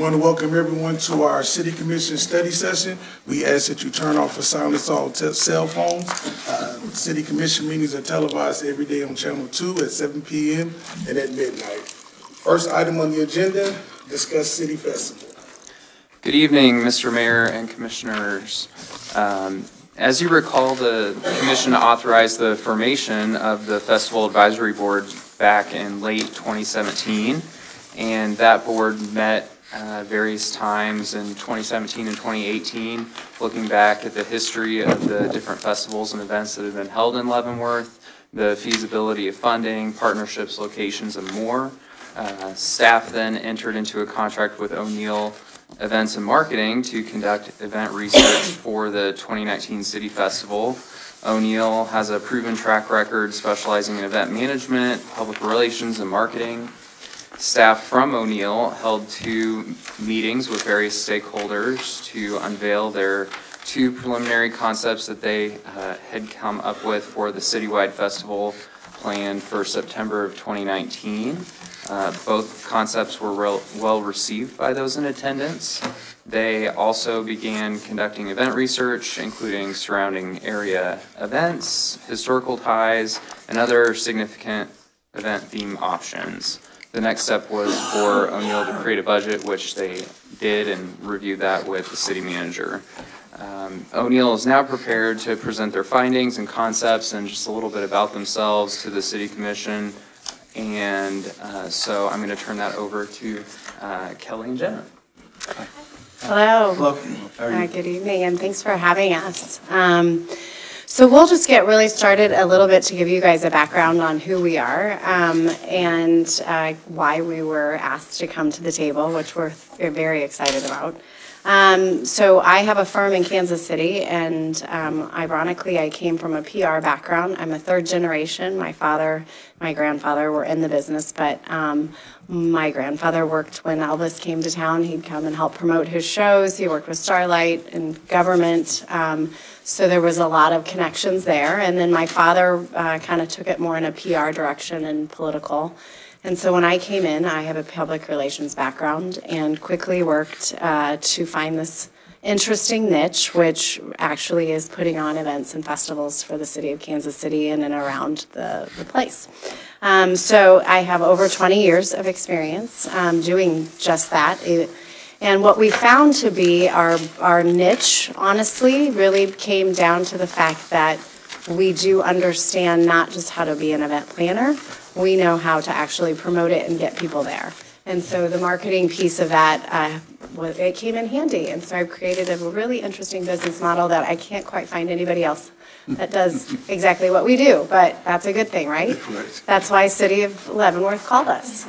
want to welcome everyone to our City Commission study session. We ask that you turn off or silence all cell phones. City Commission meetings are televised every day on Channel 2 at 7 p.m. and at midnight. First item on the agenda, discuss City Festival. Good evening, Mr. Mayor and Commissioners. As you recall, the Commission authorized the formation of the Festival Advisory Board back in late 2017, and that board met various times in 2017 and 2018, looking back at the history of the different festivals and events that have been held in Leavenworth, the feasibility of funding, partnerships, locations, and more. Staff then entered into a contract with O'Neill Events and Marketing to conduct event research for the 2019 City Festival. O'Neill has a proven track record specializing in event management, public relations, and marketing. Staff from O'Neill held 2 meetings with various stakeholders to unveil their 2 preliminary concepts that they had come up with for the citywide festival planned for September of 2019. Both concepts were well received by those in attendance. They also began conducting event research, including surrounding area events, historical ties, and other significant event theme options. The next step was for O'Neill to create a budget, which they did, and reviewed that with the city manager. O'Neill is now prepared to present their findings and concepts and just a little bit about themselves to the City Commission. And so I'm going to turn that over to Kelly and Jenna. Hello. Hello. Good evening, and thanks for having us. So we'll just get really started a little bit to give you guys a background on who we are and why we were asked to come to the table, which we're very excited about. So I have a firm in Kansas City, and ironically, I came from a PR background. I'm a 3rd generation. My father, my grandfather were in the business, but my grandfather worked when Elvis came to town. He'd come and help promote his shows. He worked with Starlight and government. So there was a lot of connections there. And then my father kind of took it more in a PR direction and political. And so when I came in, I have a public relations background and quickly worked to find this interesting niche, which actually is putting on events and festivals for the city of Kansas City in and around the place. So I have over 20 years of experience doing just that. And what we found to be our niche, honestly, really came down to the fact that we do understand not just how to be an event planner, we know how to actually promote it and get people there. And so the marketing piece of that, it came in handy. And so I've created a really interesting business model that I can't quite find anybody else that does exactly what we do, but that's a good thing, right? That's why City of Leavenworth called us.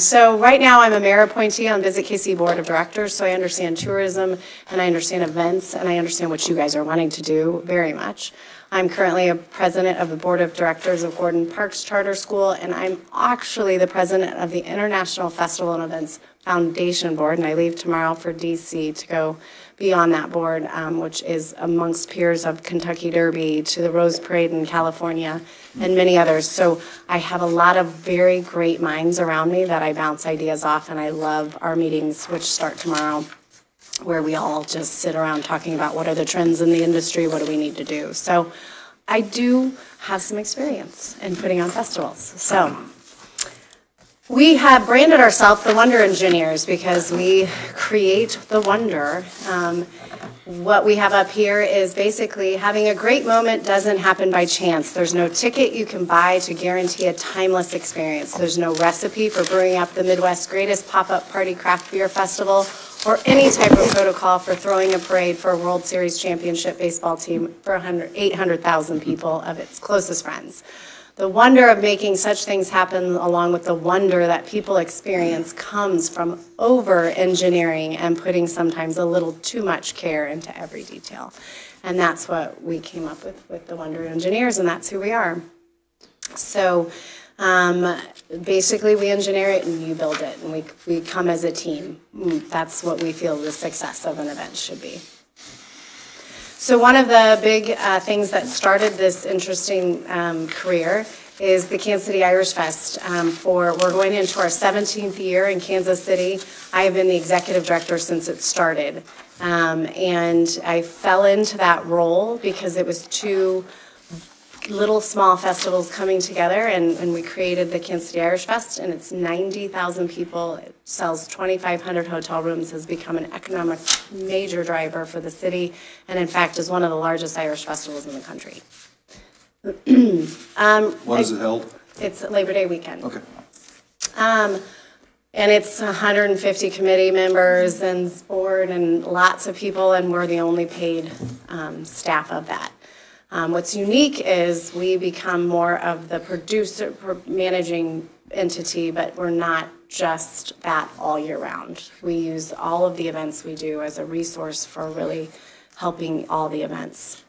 So right now I'm a mayor appointee on Visit KC Board of Directors, so I understand tourism and I understand events and I understand what you guys are wanting to do very much. I'm currently a president of the Board of Directors of Gordon Parks Charter School, and I'm actually the president of the International Festival and Events Foundation Board, and I leave tomorrow for DC to go be on that board, which is amongst peers of Kentucky Derby to the Rose Parade in California and many others. So I have a lot of very great minds around me that I bounce ideas off, and I love our meetings, which start tomorrow, where we all just sit around talking about what are the trends in the industry, what do we need to do. So I do have some experience in putting on festivals. So we have branded ourselves the Wonder Engineers because we create the wonder. What we have up here is basically having a great moment doesn't happen by chance. There's no ticket you can buy to guarantee a timeless experience. There's no recipe for brewing up the Midwest's greatest pop-up party craft beer festival or any type of protocol for throwing a parade for a World Series championship baseball team for 800,000 people of its closest friends. The wonder of making such things happen, along with the wonder that people experience, comes from over-engineering and putting sometimes a little too much care into every detail. And that's what we came up with the Wonder Engineers, and that's who we are. So basically we engineer it and you build it, and we come as a team. That's what we feel the success of an event should be. So one of the big things that started this interesting career is the Kansas City Irish Fest. We're going into our 17th year in Kansas City. I have been the executive director since it started. And I fell into that role because it was two little small festivals coming together, and we created the Kansas City Irish Fest, and it's 90,000 people. It sells 2,500 hotel rooms, has become an economic major driver for the city, and in fact is one of the largest Irish festivals in the country. When is it held? It's Labor Day weekend. Okay. And it's 150 committee members and board and lots of people, and we're the only paid staff of that. What's unique is we become more of the producer, managing entity, but we're not just that all year round. We use all of the events we do as a resource for really helping all the events.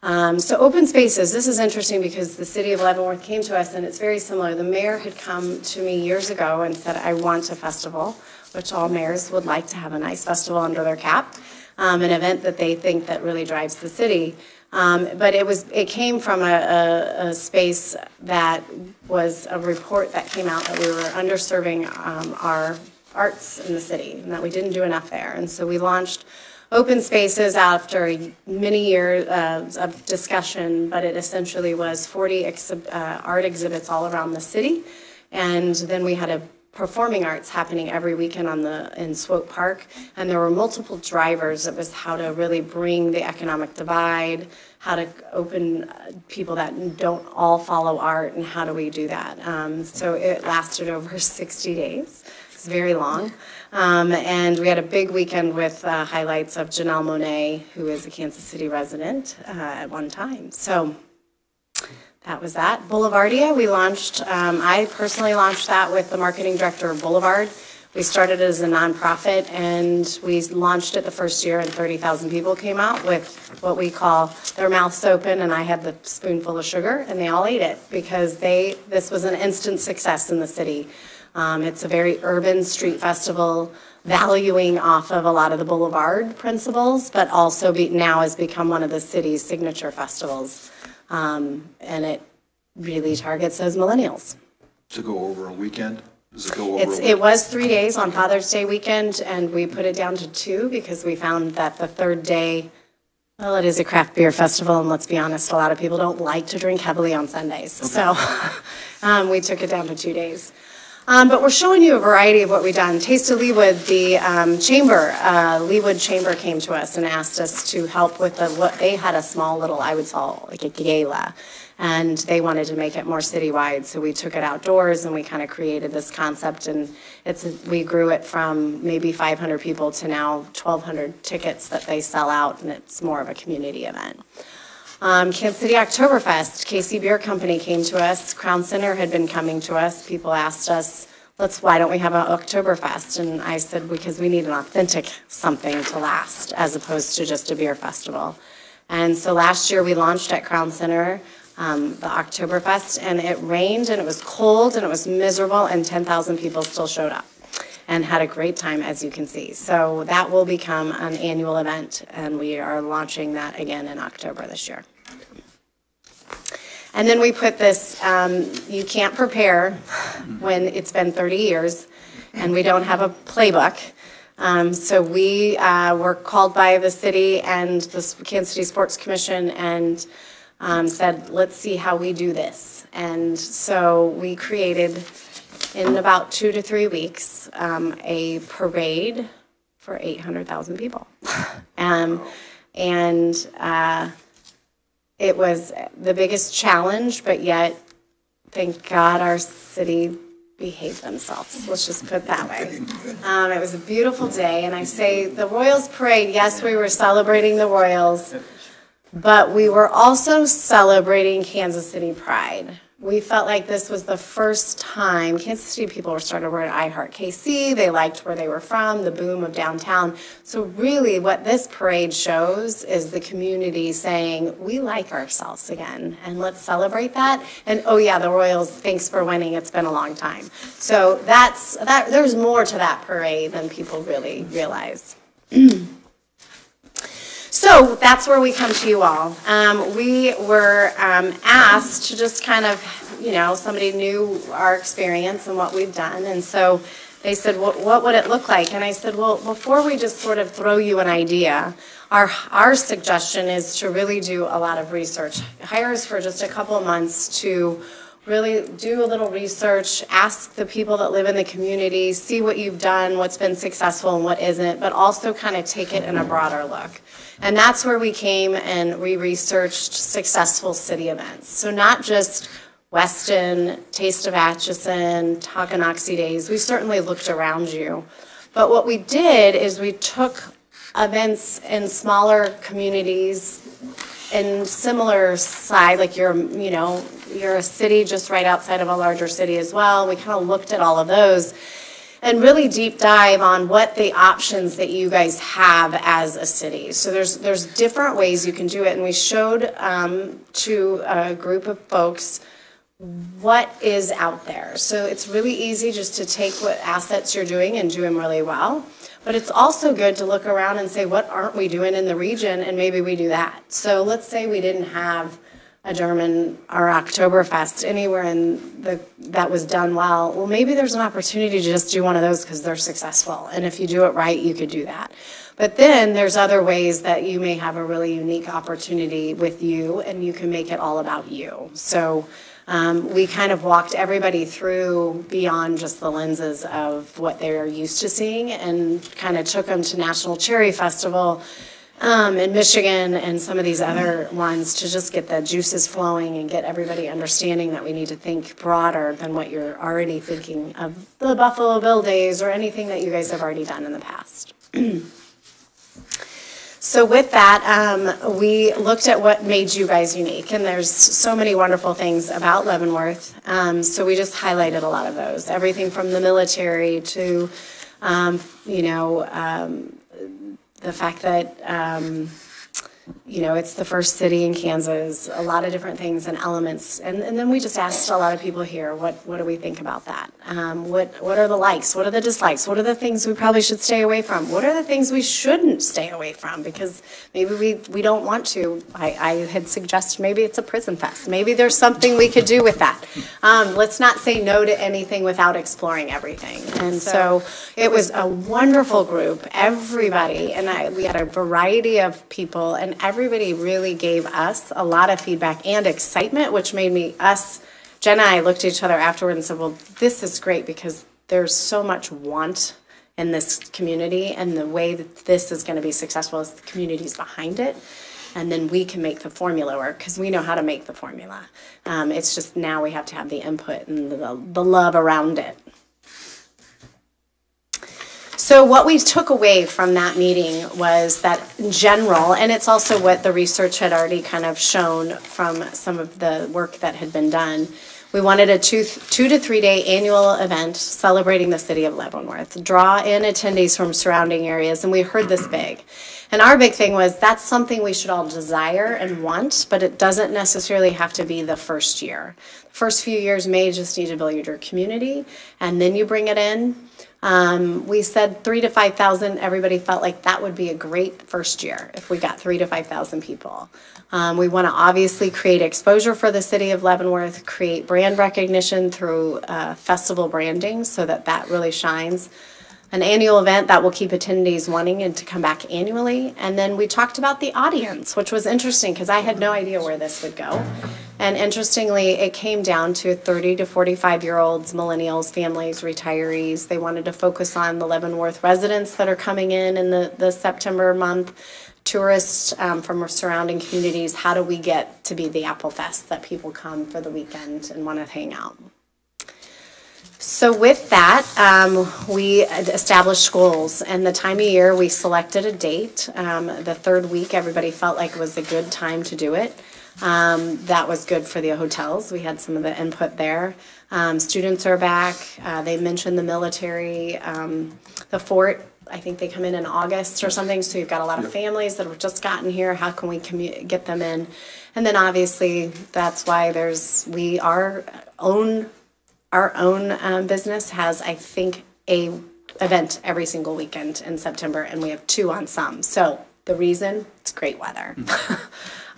So open spaces, this is interesting because the city of Leavenworth came to us, and it's very similar. The mayor had come to me years ago and said, I want a festival, which all mayors would like to have a nice festival under their cap, an event that they think that really drives the city. But it came from a space that was a report that came out that we were underserving our arts in the city and that we didn't do enough there. And so we launched Open Spaces after many years of discussion, but it essentially was 40 art exhibits all around the city. And then we had a performing arts happening every weekend in Swope Park, and there were multiple drivers. It was how to really bring the economic divide, how to open people that don't all follow art, and how do we do that. So it lasted over 60 days. It's very long. And we had a big weekend with highlights of Janelle Monáe, who is a Kansas City resident at one time. So that was that. Boulevardia, we launched, I personally launched that with the marketing director of Boulevard. We started as a nonprofit, and we launched it the first year, and 30,000 people came out with what we call their mouths open, and I had the spoonful of sugar, and they all ate it because this was an instant success in the city. It's a very urban street festival, valuing off of a lot of the Boulevard principles, but also now has become one of the city's signature festivals. And it really targets those millennials. To go over a weekend? Does it go over a weekend? It was 3 days on Father's Day weekend, and we put it down to 2 because we found that the third day, well, it is a craft beer festival, and let's be honest, a lot of people don't like to drink heavily on Sundays. Okay. So we took it down to 2 days. But we're showing you a variety of what we've done. Taste of Leawood, the Leawood Chamber came to us and asked us to help with what they had a small little, I would call like a gala, and they wanted to make it more citywide. So we took it outdoors and we kind of created this concept, and we grew it from maybe 500 people to now 1,200 tickets that they sell out, and it's more of a community event. Kansas City Oktoberfest, KC Beer Company came to us. Crown Center had been coming to us. People asked us, why don't we have an Oktoberfest? And I said, because we need an authentic something to last as opposed to just a beer festival. And so last year we launched at Crown Center the Oktoberfest, and it rained and it was cold and it was miserable, and 10,000 people still showed up and had a great time, as you can see. So that will become an annual event, and we are launching that again in October this year. And then we put this, you can't prepare when it's been 30 years and we don't have a playbook. So we were called by the city and the Kansas City Sports Commission and said, let's see how we do this. And so we created, in about 2 to 3 weeks, a parade for 800,000 people. It was the biggest challenge, but yet, thank God our city behaved themselves. Let's just put it that way. It was a beautiful day, and I say the Royals Parade, yes, we were celebrating the Royals, but we were also celebrating Kansas City pride. We felt like this was the first time Kansas City people were starting to wear I Heart KC. They liked where they were from, the boom of downtown. So really what this parade shows is the community saying, we like ourselves again, and let's celebrate that. And oh yeah, the Royals, thanks for winning. It's been a long time. So there's more to that parade than people really realize. So that's where we come to you all. We were asked to just kind of somebody knew our experience and what we've done. And so they said, what would it look like? And I said, well, before we just sort of throw you an idea, our suggestion is to really do a lot of research. Hire us for just a couple of months to really do a little research, ask the people that live in the community, see what you've done, what's been successful and what isn't, but also kind of take it in a broader look. And that's where we came and we researched successful city events. So not just Weston, Taste of Atchison, Tocanoxie Days. We certainly looked around you. But what we did is we took events in smaller communities in similar size, like you're a city just right outside of a larger city as well. We kind of looked at all of those and really deep dive on what the options that you guys have as a city. So there's different ways you can do it, and we showed to a group of folks what is out there. So it's really easy just to take what assets you're doing and do them really well. But it's also good to look around and say, what aren't we doing in the region, and maybe we do that. So let's say we didn't have a German or Oktoberfest anywhere that was done well. Well, maybe there's an opportunity to just do one of those because they're successful. And if you do it right, you could do that. But then there's other ways that you may have a really unique opportunity with you, and you can make it all about you. So we kind of walked everybody through beyond just the lenses of what they're used to seeing, and kind of took them to National Cherry Festival in Michigan and some of these other ones to just get the juices flowing and get everybody understanding that we need to think broader than what you're already thinking of the Buffalo Bill days or anything that you guys have already done in the past. So with that, we looked at what made you guys unique, and there's so many wonderful things about Leavenworth. So we just highlighted a lot of those, everything from the military to, the fact that, it's the first city in Kansas, a lot of different things and elements. And then we just asked a lot of people here, what do we think about that? What are the likes? What are the dislikes? What are the things we probably should stay away from? What are the things we shouldn't stay away from? Because maybe we don't want to. I had suggested maybe it's a prison fest. Maybe there's something we could do with that. Let's not say no to anything without exploring everything. And so it was a wonderful group, everybody, and we had a variety of people, and everybody really gave us a lot of feedback and excitement, which made Jen and I looked at each other afterward and said, well, this is great because there's so much want in this community, and the way that this is going to be successful is the community's behind it, and then we can make the formula work because we know how to make the formula. It's just now we have to have the input and the love around it. So what we took away from that meeting was that in general, and it's also what the research had already kind of shown from some of the work that had been done, we wanted a 2 to 3 day annual event celebrating the city of Leavenworth, draw in attendees from surrounding areas, and we heard this big. And our big thing was that's something we should all desire and want, but it doesn't necessarily have to be the first year. The first few years may just need to build your community, and then you bring it in. We said 3,000 to 5,000. Everybody felt like that would be a great first year if we got 3,000 to 5,000 people. We want to obviously create exposure for the city of Leavenworth, create brand recognition through festival branding so that really shines. An annual event that will keep attendees wanting and to come back annually. And then we talked about the audience, which was interesting because I had no idea where this would go. And interestingly, it came down to 30 to 45-year-olds, millennials, families, retirees. They wanted to focus on the Leavenworth residents that are coming in the September month, tourists from surrounding communities. How do we get to be the Apple Fest that people come for the weekend and want to hang out? So with that, we established goals, and the time of year we selected a date. The third week, everybody felt like it was a good time to do it. That was good for the hotels. We had some of the input there. Students are back. They mentioned the military, the fort. I think they come in August or something, so you've got a lot of families that have just gotten here. How can we get them in? And then obviously that's why our own business has, I think, a event every single weekend in September, and we have 2 on some. So the reason, it's great weather.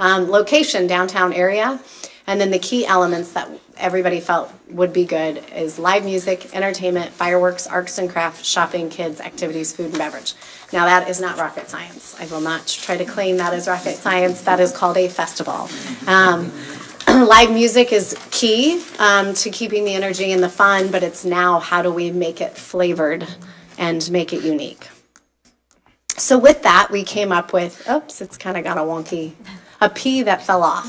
Location, downtown area. And then the key elements that everybody felt would be good is live music, entertainment, fireworks, arts and crafts, shopping, kids, activities, food and beverage. Now that is not rocket science. I will not try to claim that as rocket science. That is called a festival. Live music is key to keeping the energy and the fun, but it's now how do we make it flavored and make it unique. So with that, we came up with, oops, it's kind of got a P that fell off.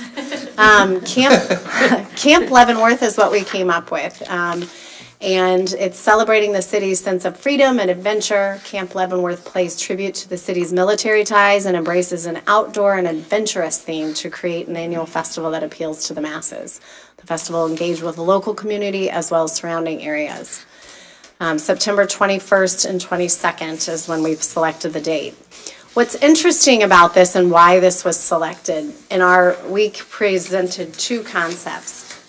Camp Leavenworth is what we came up with. And it's celebrating the city's sense of freedom and adventure. Camp Leavenworth pays tribute to the city's military ties and embraces an outdoor and adventurous theme to create an annual festival that appeals to the masses. The festival engaged with the local community as well as surrounding areas. September 21st and 22nd is when we've selected the date. What's interesting about this and why this was selected, we presented two concepts.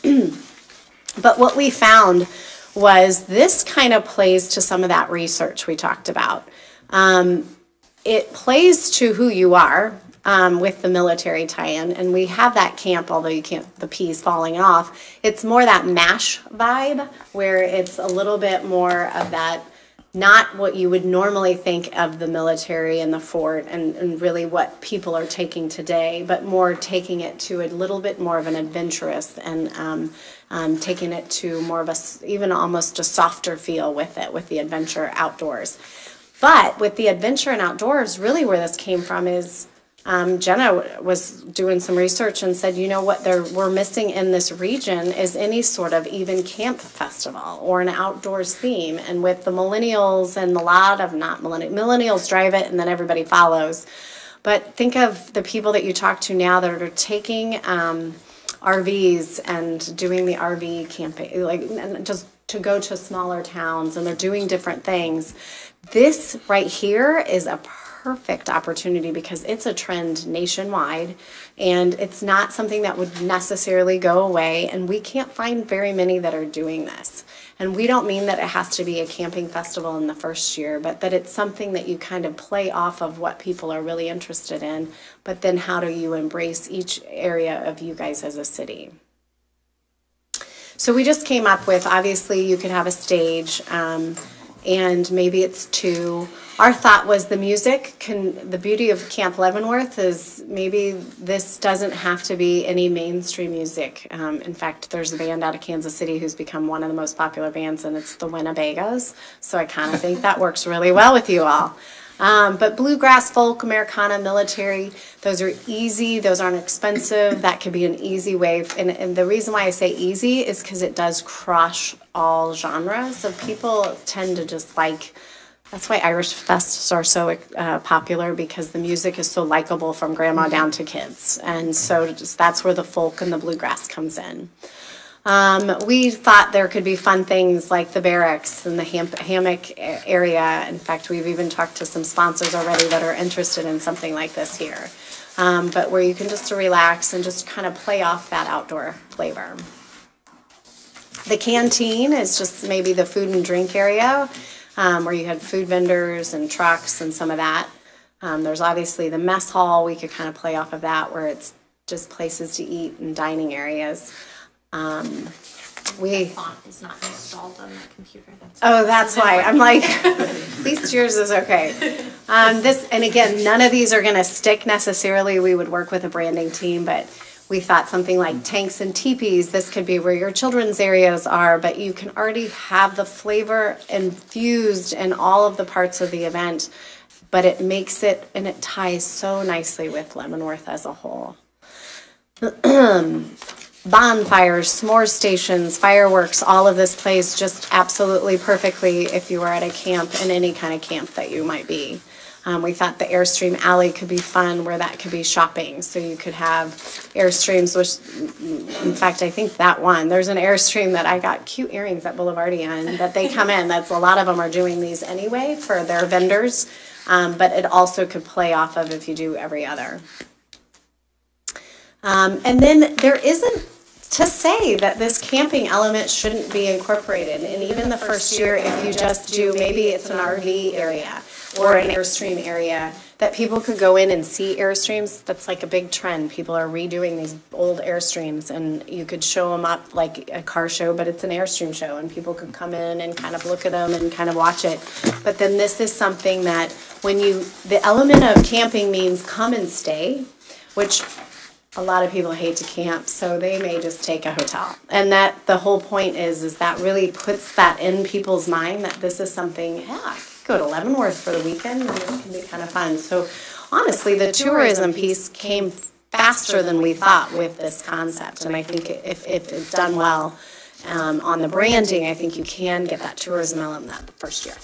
But what we found was this kind of plays to some of that research we talked about. It plays to who you are with the military tie-in, and we have that camp, although you can't, the P's falling off. It's more that MASH vibe, where it's a little bit more of that, not what you would normally think of the military and the fort and really what people are taking today, but more taking it to a little bit more of an adventurous and taking it to more of even almost a softer feel with it, with the adventure outdoors. But with the adventure and outdoors, really where this came from is Jenna was doing some research and said, you know what we're missing in this region is any sort of even camp festival or an outdoors theme. And with the millennials and millennials drive it and then everybody follows. But think of the people that you talk to now that are taking RVs and doing the RV camping, and just to go to smaller towns, and they're doing different things. This right here is a perfect opportunity because it's a trend nationwide, and it's not something that would necessarily go away, and we can't find very many that are doing this. And we don't mean that it has to be a camping festival in the first year, but that it's something that you kind of play off of what people are really interested in, but then how do you embrace each area of you guys as a city? So we just came up with, obviously you could have a stage, and maybe it's two. Our thought was the music, the beauty of Camp Leavenworth is maybe this doesn't have to be any mainstream music. In fact, there's a band out of Kansas City who's become one of the most popular bands, and it's the Winnebagos. So I kind of think that works really well with you all. But bluegrass, folk, Americana, military, those are easy, those aren't expensive. That could be an easy way. And the reason why I say easy is because it does crush all genres. So people tend to just that's why Irish fests are so popular, because the music is so likable from grandma down to kids. And so that's where the folk and the bluegrass comes in. We thought there could be fun things like the barracks and the hammock area. In fact, we've even talked to some sponsors already that are interested in something like this here. But where you can just relax and just kind of play off that outdoor flavor. The canteen is just maybe the food and drink area, where you had food vendors and trucks and some of that. There's obviously the mess hall. We could kind of play off of that, where it's just places to eat and dining areas. Font is not installed on that computer. That's why. I'm like, at least yours is okay. And again, none of these are going to stick necessarily. We would work with a branding team, but we thought something like tanks and teepees. This could be where your children's areas are, but you can already have the flavor infused in all of the parts of the event, but it makes it, and it ties so nicely with Leavenworth as a whole. Bonfires, s'more stations, fireworks, all of this plays just absolutely perfectly if you were at a camp, in any kind of camp that you might be. We thought the Airstream Alley could be fun, where that could be shopping. So you could have Airstreams, which, in fact, I think there's an Airstream that I got cute earrings at Boulevardian that they come in. That's a lot of them are doing these anyway for their vendors, but it also could play off of if you do every other. And then there isn't to say that this camping element shouldn't be incorporated. And even the first year, if you just do, maybe it's an RV area. or an Airstream area that people could go in and see Airstreams. That's like a big trend. People are redoing these old Airstreams, and you could show them up like a car show, but it's an Airstream show, and people could come in and kind of look at them and kind of watch it. But then this is something that the element of camping means come and stay, which a lot of people hate to camp, so they may just take a hotel. And that the whole point is that really puts that in people's mind that this is something, yeah, I could go to Leavenworth for the weekend and this can be kind of fun. So honestly, the tourism piece came faster than we thought with this concept. And I think if it's done well on the branding, I think you can get that tourism element that the first year.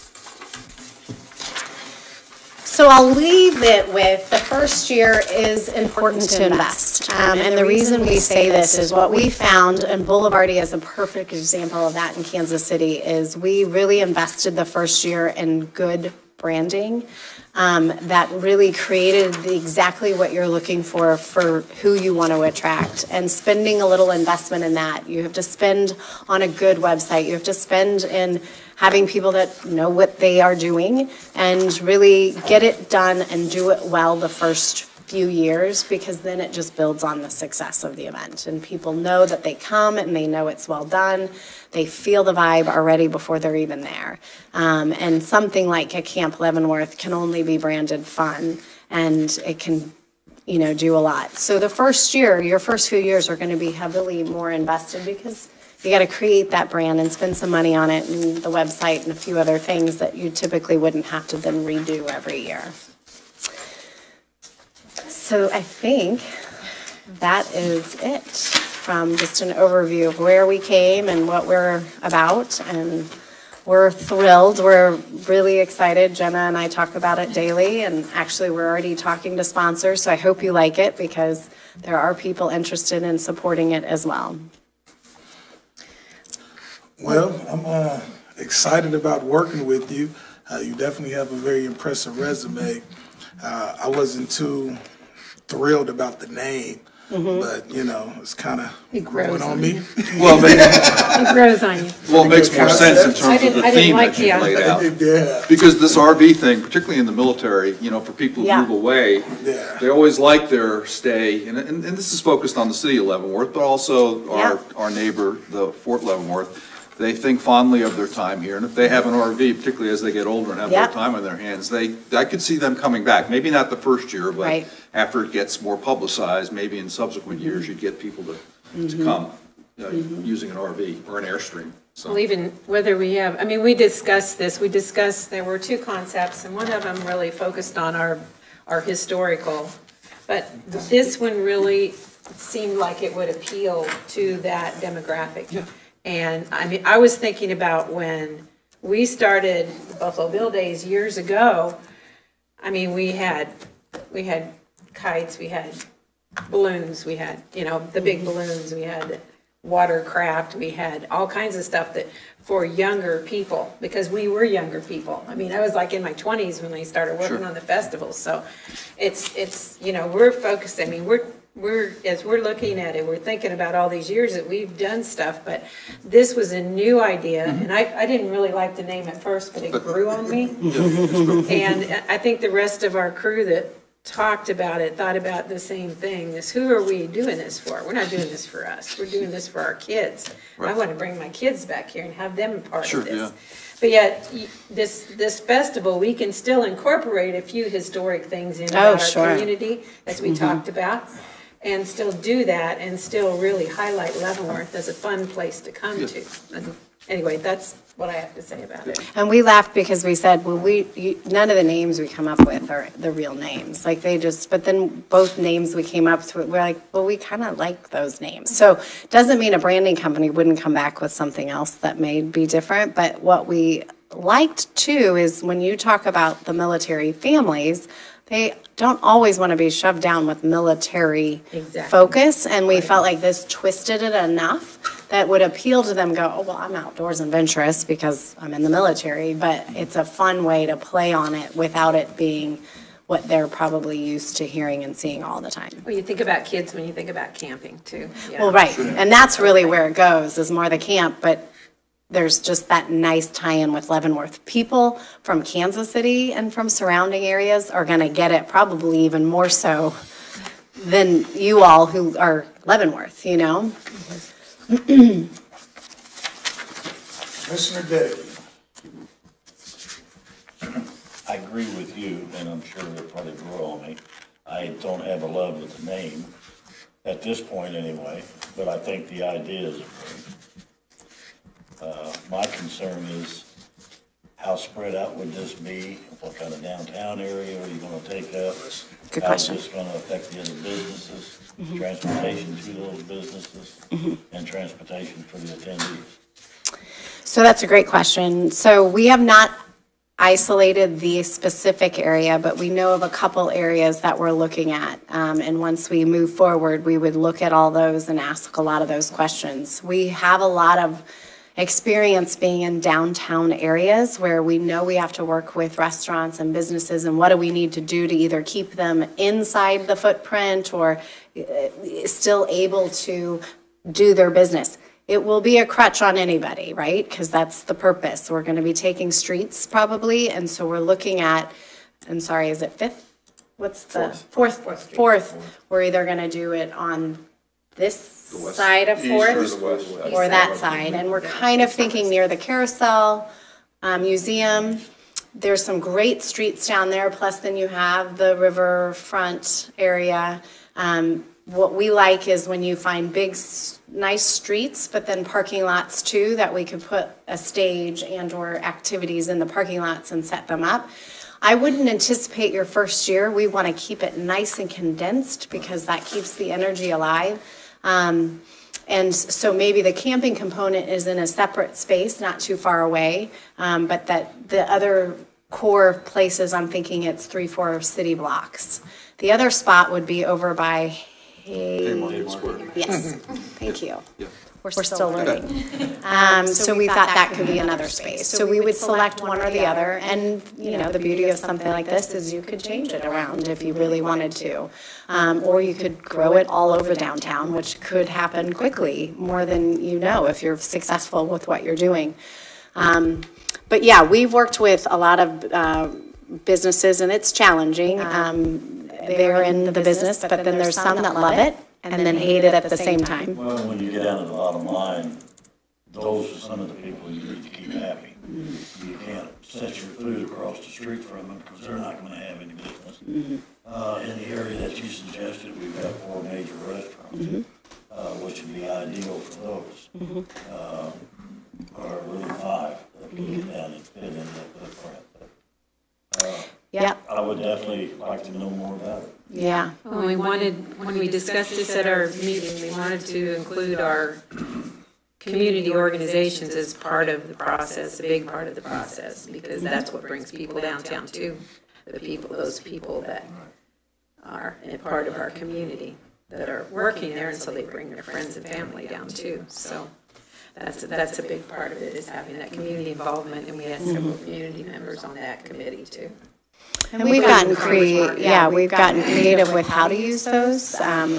So I'll leave it with the first year is important to invest. And the reason we say this is what we found, and Boulevardy is a perfect example of that in Kansas City, is we really invested the first year in good branding that really created exactly what you're looking for who you want to attract. And spending a little investment in that. You have to spend on a good website. You have to spend in having people that know what they are doing and really get it done and do it well the first few years, because then it just builds on the success of the event. And people know that they come and they know it's well done. They feel the vibe already before they're even there. And something like a Camp Leavenworth can only be branded fun, and it can, do a lot. So the first year, your first few years are going to be heavily more invested, because you got to create that brand and spend some money on it and the website and a few other things that you typically wouldn't have to then redo every year. So I think that is it from just an overview of where we came and what we're about. And we're thrilled. We're really excited. Jenna and I talk about it daily, and actually we're already talking to sponsors. So I hope you like it, because there are people interested in supporting it as well. Well, I'm excited about working with you. You definitely have a very impressive resume. I wasn't too thrilled about the name, but it's kind of growing on me. Well, It grows on you. Well, it makes more sense in terms of the theme like that you the- laid out. Yeah. Because this RV thing, particularly in the military, for people who Yeah. move away, Yeah. they always like their stay, and this is focused on the city of Leavenworth, but also our neighbor, the Fort Leavenworth. They think fondly of their time here, and if they have an RV, particularly as they get older and have more Yep. time on their hands, I could see them coming back. Maybe not the first year, but Right. after it gets more publicized, maybe in subsequent years, you get people to come using an RV or an Airstream. So Well, even whether we discussed this, there were two concepts, and one of them really focused on our historical, but this one really seemed like it would appeal to that demographic. Yeah. And I was thinking about when we started Buffalo Bill Days years ago. We had kites, we had balloons, we had, the big balloons, we had watercraft, we had all kinds of stuff that for younger people, because we were younger people. I was like in my 20s when I started working on the festivals. So it's we're focused, as we're looking at it, we're thinking about all these years that we've done stuff, but this was a new idea, and I didn't really like the name at first, but it grew on me. And I think the rest of our crew that talked about it thought about the same thing, who are we doing this for? We're not doing this for us, we're doing this for our kids. I want to bring my kids back here and have them a part of this. yeah. But yet, this festival, we can still incorporate a few historic things in about our community, as we talked about, and still do that, and still really highlight Leavenworth as a fun place to come to. And anyway, that's what I have to say about it. And we laughed because we said, well, none of the names we come up with are the real names. But then both names we came up with, we're like, well, we kind of like those names. So doesn't mean a branding company wouldn't come back with something else that may be different. But what we liked too is when you talk about the military families, they don't always want to be shoved down with military focus. And we felt like this twisted it enough that would appeal to them, go, oh, well, I'm outdoors and adventurous because I'm in the military. But it's a fun way to play on it without it being what they're probably used to hearing and seeing all the time. Well, you think about kids when you think about camping too. Well, right. And that's really where it goes, is more the camp. But there's just that nice tie-in with Leavenworth. People from Kansas City and from surrounding areas are going to get it probably even more so than you all who are Leavenworth, you know? Commissioner Dedeky. I agree with you, and I'm sure they'll probably grow on me. I don't have a love with the name, at this point anyway, but I think the idea is great. My concern is how spread out would this be? What kind of downtown area are you gonna take up? Good question. How's this gonna affect the other businesses, transportation to those businesses, and transportation for the attendees? So that's a great question. So we have not isolated the specific area, but we know of a couple areas that we're looking at. And once we move forward, we would look at all those and ask a lot of those questions. We have a lot of experience being in downtown areas where we know we have to work with restaurants and businesses, and what do we need to do to either keep them inside the footprint or still able to do their business. It will be a crutch on anybody, right? Because that's the purpose. We're going to be taking streets probably, and so we're looking at, and sorry, is it Fifth? What's the Fourth? We're either going to do it on this side of Fourth or that side, and we're kind of thinking near the Carousel Museum. There's some great streets down there, plus then you have the riverfront area. What we like is when you find big, nice streets, but then parking lots too, that we could put a stage and or activities in the parking lots and set them up. I wouldn't anticipate your first year. We want to keep it nice and condensed because that keeps the energy alive. And so maybe the camping component is in a separate space, not too far away, but that the other core places, I'm thinking it's 3-4 city blocks. The other spot would be over by Yes, thank you. We're still learning. So we thought that could be another space. So we would select one or the other, and, you know, the beauty of something like this is you could change it around if you really wanted to. Or you could grow it all over downtown, which could happen quickly, more than you know, if you're successful with what you're doing. But yeah, we've worked with a lot of businesses, and it's challenging. They're in the business, but then there's some that love it and then hate it at the same time. Well, when you get down to the bottom line, those are some of the people you need to keep happy. You can't set your food across the street from them because they're not gonna have any business. In the area that you suggested, we've got 4 major restaurants, which would be ideal for those. Or really 5 that can get down and fit in that footprint. Yeah, I would definitely like to know more about it. yeah. When we discussed this at our meeting, we wanted to include our community organizations as part of the process, a big part of the process, because that's what brings people downtown too. Those people that are a part of our community that are working there, and so they bring their friends and family down too. So that's a big part of it, is having that community involvement, and we had several community members on that committee too. And we've gotten creative with how to use those,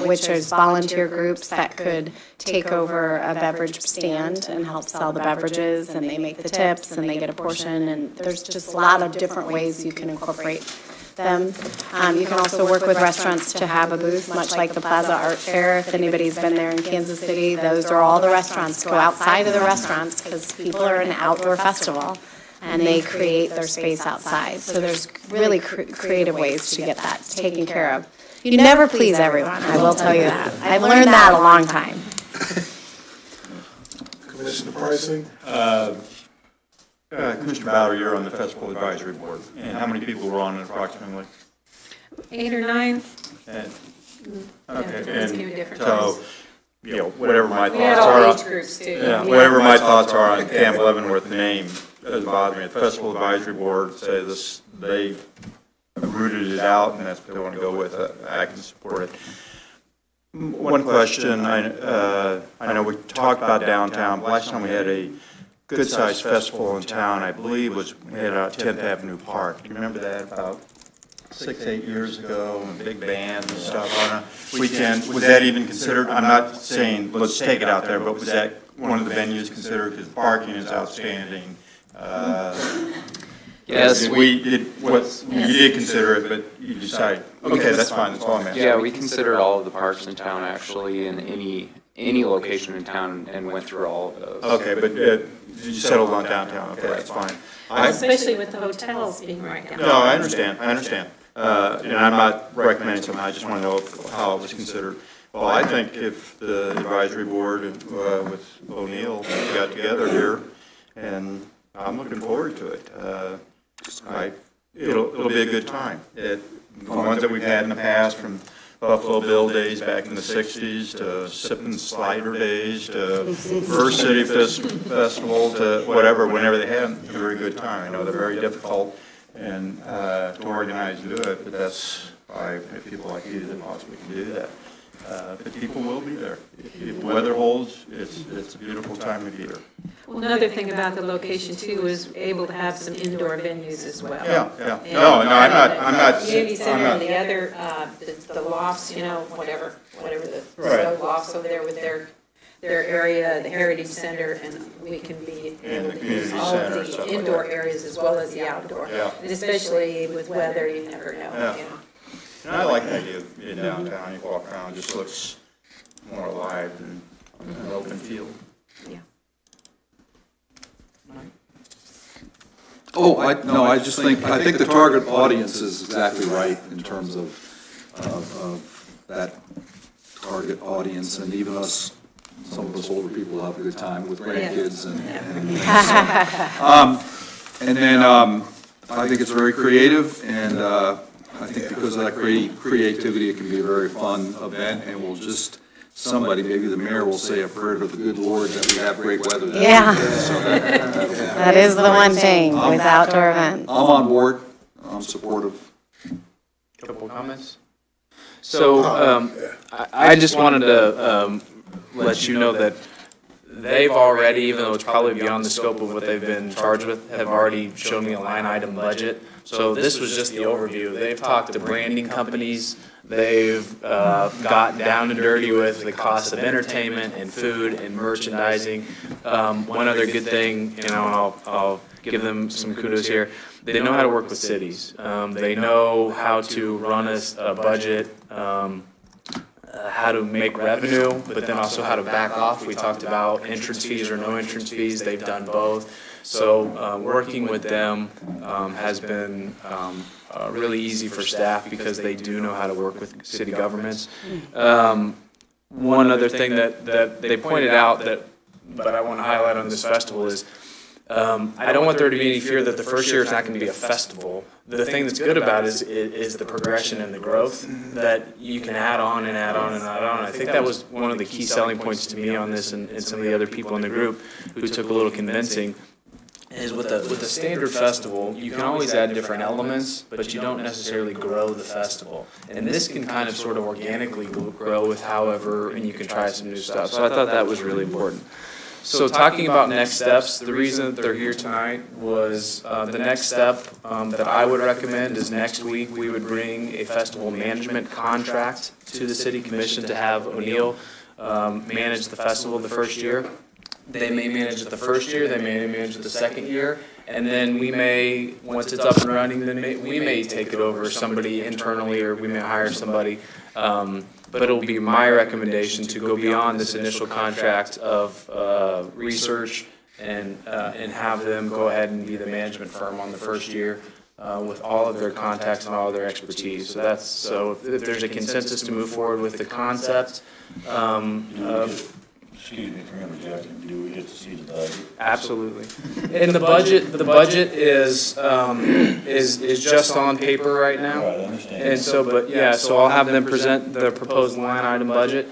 which is volunteer groups that could take over a beverage stand and help sell the beverages, and they make the tips and they get a portion, and there's just a lot of different ways you can incorporate them. You can also work with restaurants to have a booth, much like the Plaza Art Fair. If anybody's been there in Kansas City, those are all the restaurants. Go outside of the restaurants because people are in an outdoor festival and they create their space outside. So there's really creative ways to get that taken care of. You never please everyone, I will tell you that. I've learned that a long time. Commissioner Pricing. Commissioner Bauer, you're on the Festival Advisory Board, and how many people were on it approximately? 8 or 9. And, Yeah, okay, it's came at different so, times. you know, whatever my We had thoughts all are, age groups too. yeah, whatever my thoughts are on Camp Leavenworth name doesn't bother me. The Festival Advisory Board say this, they rooted it out, and that's what they want to go with. I can support it. One question, I know we talked about downtown. Last time we had a good-sized festival in town, I believe, was we had 10th Avenue Park. Do you remember that, about 6, 8 years ago, and big bands and stuff on a weekend? Was that even considered? I'm not saying let's take it out there, but was that one of the venues considered, because parking is outstanding. Yes, You did consider it, but you decided, okay, that's fine, that's all I'm asking. Yeah, we considered all of the parks in town actually, in any location in town, and went through all of those. Okay, but you settled on downtown, okay, that's fine. Especially with the hotels being right down. No, I understand. And I'm not recommending something, I just want to know how it was considered. Well, I think if the advisory board with O'Neill got together here, and I'm looking forward to it. It'll be a good time. The ones that we've had in the past, from Buffalo Bill days back in the 60s, to Sip and Slider days, to First City Festival, to whatever, whenever they had a very good time. I know they're very difficult and to organize and do it, but that's why people like you that possibly can do that. But people will be there. If the weather holds, it's a beautiful time of year. Well, another thing about the location too is able to have some indoor venues as well. Yeah. No, I'm not. Community center and the other, the lofts, whatever the Right. lofts over there with their area, the Heritage Center, and we can be And able the to use community all center of and the stuff like indoor that. areas as well as the outdoor. Yeah. And especially with weather, you never know, Yeah. And I like the idea of being downtown, you walk around, it just looks more alive than an open field. Yeah. I think the target audience is exactly right in terms of that target audience, and even us, some of us older people have a good time with grandkids and then I think it's very creative, and I think because of that creativity, it can be a very fun event, and we'll just, somebody, maybe the mayor will say a prayer to the good Lord that we have great weather. Yeah. So That is the one thing with outdoor events. I'm on board, I'm supportive. Couple comments? So, I just wanted to let you know that they've already, even though it's probably beyond the scope of what they've been charged with, have already shown me a line item budget. So this was just the overview. They've talked to branding companies. They've got down and dirty with the cost of entertainment and food and merchandising. One other good thing, and I'll give them some kudos here. They know how to work with cities. They know how to run a budget, how to make revenue, but then also how to back off. We talked about entrance fees or no entrance fees. They've done both. So working with them has been really easy for staff because they do know how to work with city governments. One other thing that they pointed out but I want to highlight on this festival is I don't want there to be any fear that the first year it's not going to be a festival. The thing that's good about it is the progression and the growth that you can add on and add on and add on. I think that was one of the key selling points to me on this and some of the other people in the group who took a little convincing. Is with the standard festival, you can always add different elements, but you don't necessarily grow the festival. And this can kind of sort of organically grow with however, and you can try some new stuff. So I thought that was really important. So talking about next steps, the reason that they're here tonight was the next step that I would recommend is next week we would bring a festival management contract to the city commission to have O'Neill manage the festival the first year. They may manage it the first year, they may manage it the second year, and then we may, once it's up and running, then we may take it over somebody internally, or we may hire somebody. But it'll be my recommendation to go beyond this initial contract of research and have them go ahead and be the management firm on the first year with all of their contacts and all of their expertise. So if there's a consensus to move forward with the concept of. Excuse me for interjecting, do we get to see the budget? Absolutely. And the budget is just on paper right now. Right, I understand. And so I'll have them present the proposed line item budget.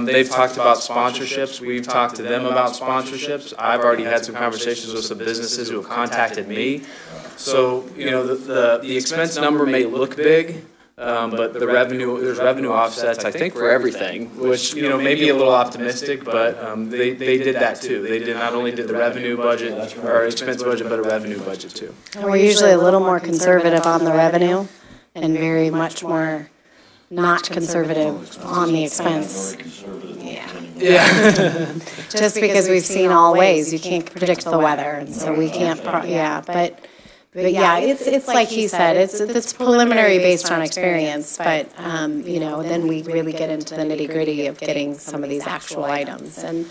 They've talked about sponsorships. We've talked to them about sponsorships. I've already had some conversations with some businesses who have contacted me. So, the expense number may look big, but there's revenue offsets, I think, for everything, which, may be a little optimistic, but they did that too. They not only did the revenue budget, or expense budget, but a revenue budget too. And we're usually a little more conservative on the revenue and very much more not conservative on the expense. Very conservative. Yeah. Just because we've seen all ways, you can't predict the weather, and so we can't, but yeah, it's like he said, it's preliminary based on experience, but, then we really get into the nitty-gritty of getting some of these actual items. And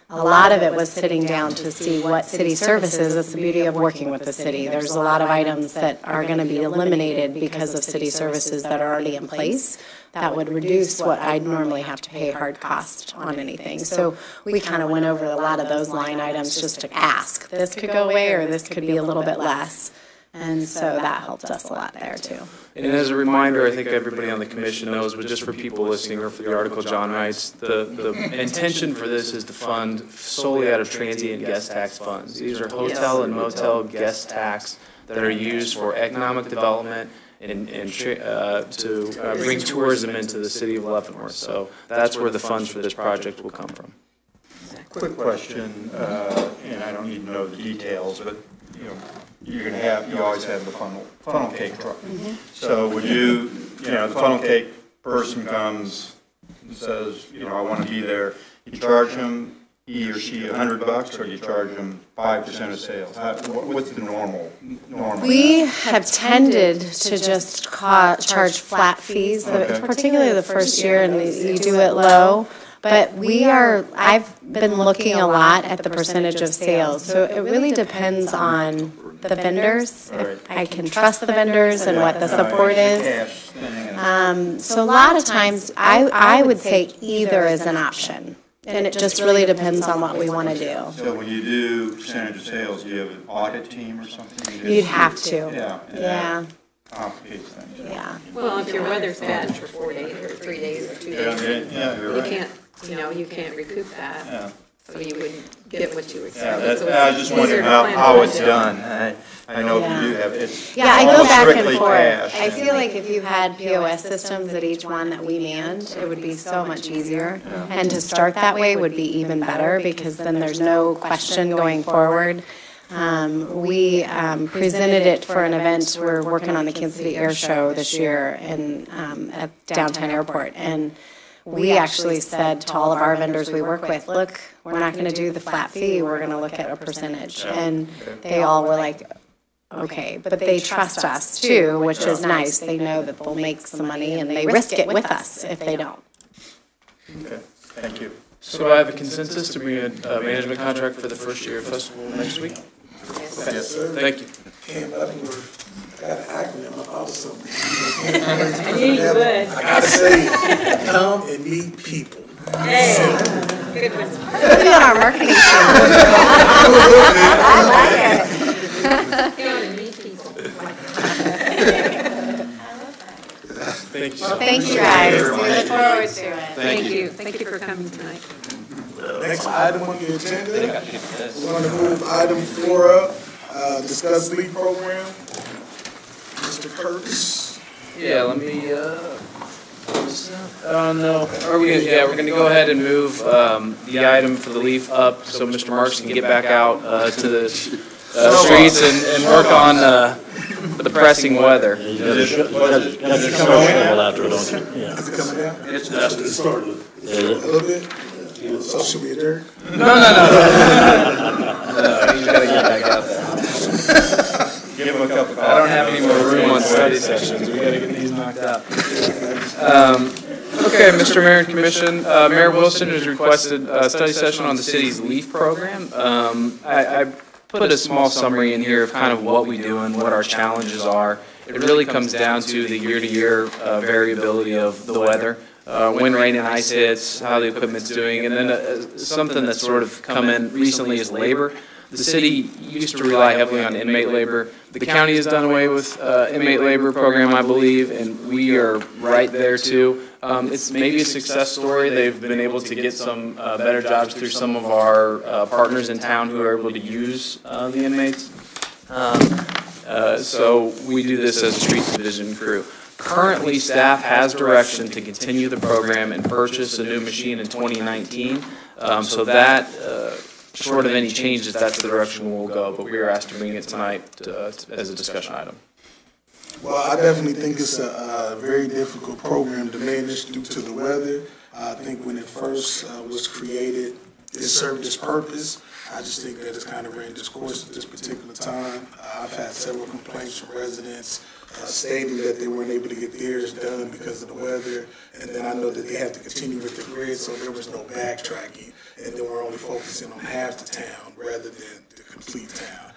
a lot of it was sitting down to see what city services, that's the beauty of working with the city. There's a lot of items that are going to be eliminated because of city services that are already in place that would reduce what I'd normally have to pay hard cost on anything. So we kind of went over a lot of those line items just to ask, this could go away or this could be a little bit less. And so that helped us a lot there too. And as a reminder, I think everybody on the commission knows, but just for people listening or for the article John writes, the intention for this is to fund solely out of transient guest tax funds. These are hotel and motel guest tax that are used for economic development and to bring tourism into the city of Leavenworth. So that's where the funds for this project will come from. Quick question, and I don't need to know the details, but, you always have the funnel cake truck. So would you, the funnel cake person comes and says, I want to be there, you charge him, he or she, $100, or you charge them 5% of sales? What's the normal? We have tended to just charge flat fees, particularly the first year, and you do it low. But I've been looking a lot at the percentage of sales, so it really depends on the vendors. If I can trust the vendors and what the support is. So a lot of times, I would say either is an option. And it just really depends on what we want to do. So when you do percentage of sales, do you have an audit team or something? You'd have to. Yeah. Complicates things. Yeah. Well, if your weather's bad for 4 days or 3 days or 2 days, You're right. you can't recoup that. Yeah. So you wouldn't get what you Yeah, expected. I was just wondering how it's done. I know if you do have, it's Yeah, I go almost back and strictly forth. cash. I feel like if you had POS systems at each one that we manned, it would be so much easier. And to start that way would be even better, because then there's no question going forward. We presented it for an event. We're working on the Kansas City Air Show this year at downtown airport. And we actually said to all of our vendors we work with, look, we're not going to do the flat fee. We're going to look at a percentage. And they all were like, okay, but they trust us too, which is nice. They know that they'll make some money, and they risk it with us if they don't. Okay, thank you. So do I have a consensus to bring a management contract for the first year festival next week? Yes, sir. Thank you. Camp Leavenworth, got an acronym, I thought of something. I knew you would. I gotta say it, come and meet people. Hey, good one. Put it on our marketing team. I like it. Come and meet people. Thank you. Well, thank you guys. We look forward to it. Thank you. Thank you for coming tonight. Next item on the agenda, we're going to move item 4 up, discuss LEAP program. Mr. Kurtz. Yeah, let me, no, we're gonna go ahead and move, the item for the leaf up, so Mr. Marks can get back out, to the, streets and work on, the pressing weather. You gotta shovel out there, don't you? Yeah. Is it coming down? It's dusted. It started a little bit. So should we adjourn? No, he's gotta get back out there. Give him a cup of coffee. I don't have any more room on study sessions, we gotta get these knocked out. Okay, Mr. Mayor and Commission, Mayor Wilson has requested a study session on the city's LEAF program. I put a small summary in here of kind of what we do and what our challenges are. It really comes down to the year-to-year variability of the weather. When rain and ice hits, how the equipment's doing, and then something that's sort of come in recently is labor. The city used to rely heavily on inmate labor. The county has done away with inmate labor program, I believe, and we are right there too. It's maybe a success story. They've been able to get some better jobs through some of our partners in town who are able to use the inmates. So we do this as a streets division crew. Currently, staff has direction to continue the program and purchase a new machine in 2019. So that, short of any changes, that's the direction we'll go. But we are asked to bring it tonight as a discussion item. Well, I definitely think it's a very difficult program to manage due to the weather. I think when it first was created, it served its purpose. I just think that it's kind of ran its course at this particular time. I've had several complaints from residents stating that they weren't able to get theirs done because of the weather. And then I know that they have to continue with the grid, so there was no backtracking. And then we're only focusing on half the town rather than the complete town.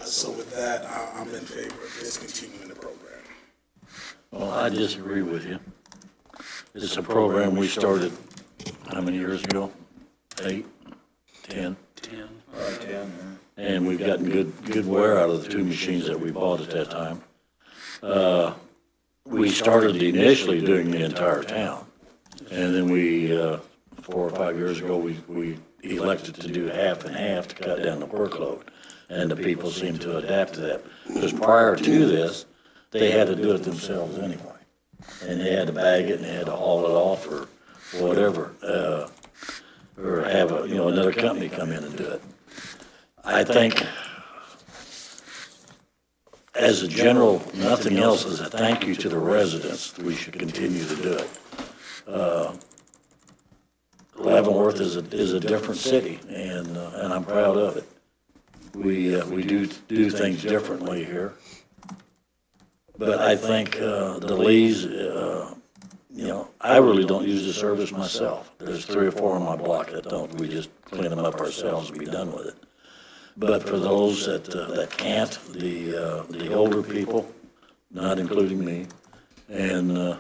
So with that, I'm in favor of discontinuing the program. Well, I disagree with you. It's a program we started, how many years ago? 8, 10? 10. And we've gotten good wear out of the 2 machines that we bought at that time. We started initially doing the entire town. And then we, 4 or 5 years ago, we elected to do half and half to cut down the workload. And the people seem to adapt to that. Because prior to this, they had to do it themselves anyway. And they had to bag it and they had to haul it off or whatever. Or have another company come in and do it. I think as a general, nothing else, as a thank you to the residents, we should continue to do it. Leavenworth is a different city, and I'm proud of it. We do things differently here. But I think the Lees, I really don't use the service myself. There's 3 or 4 on my block that don't. We just clean them up ourselves and be done with it. But for those that can't, the older people, not including me, and the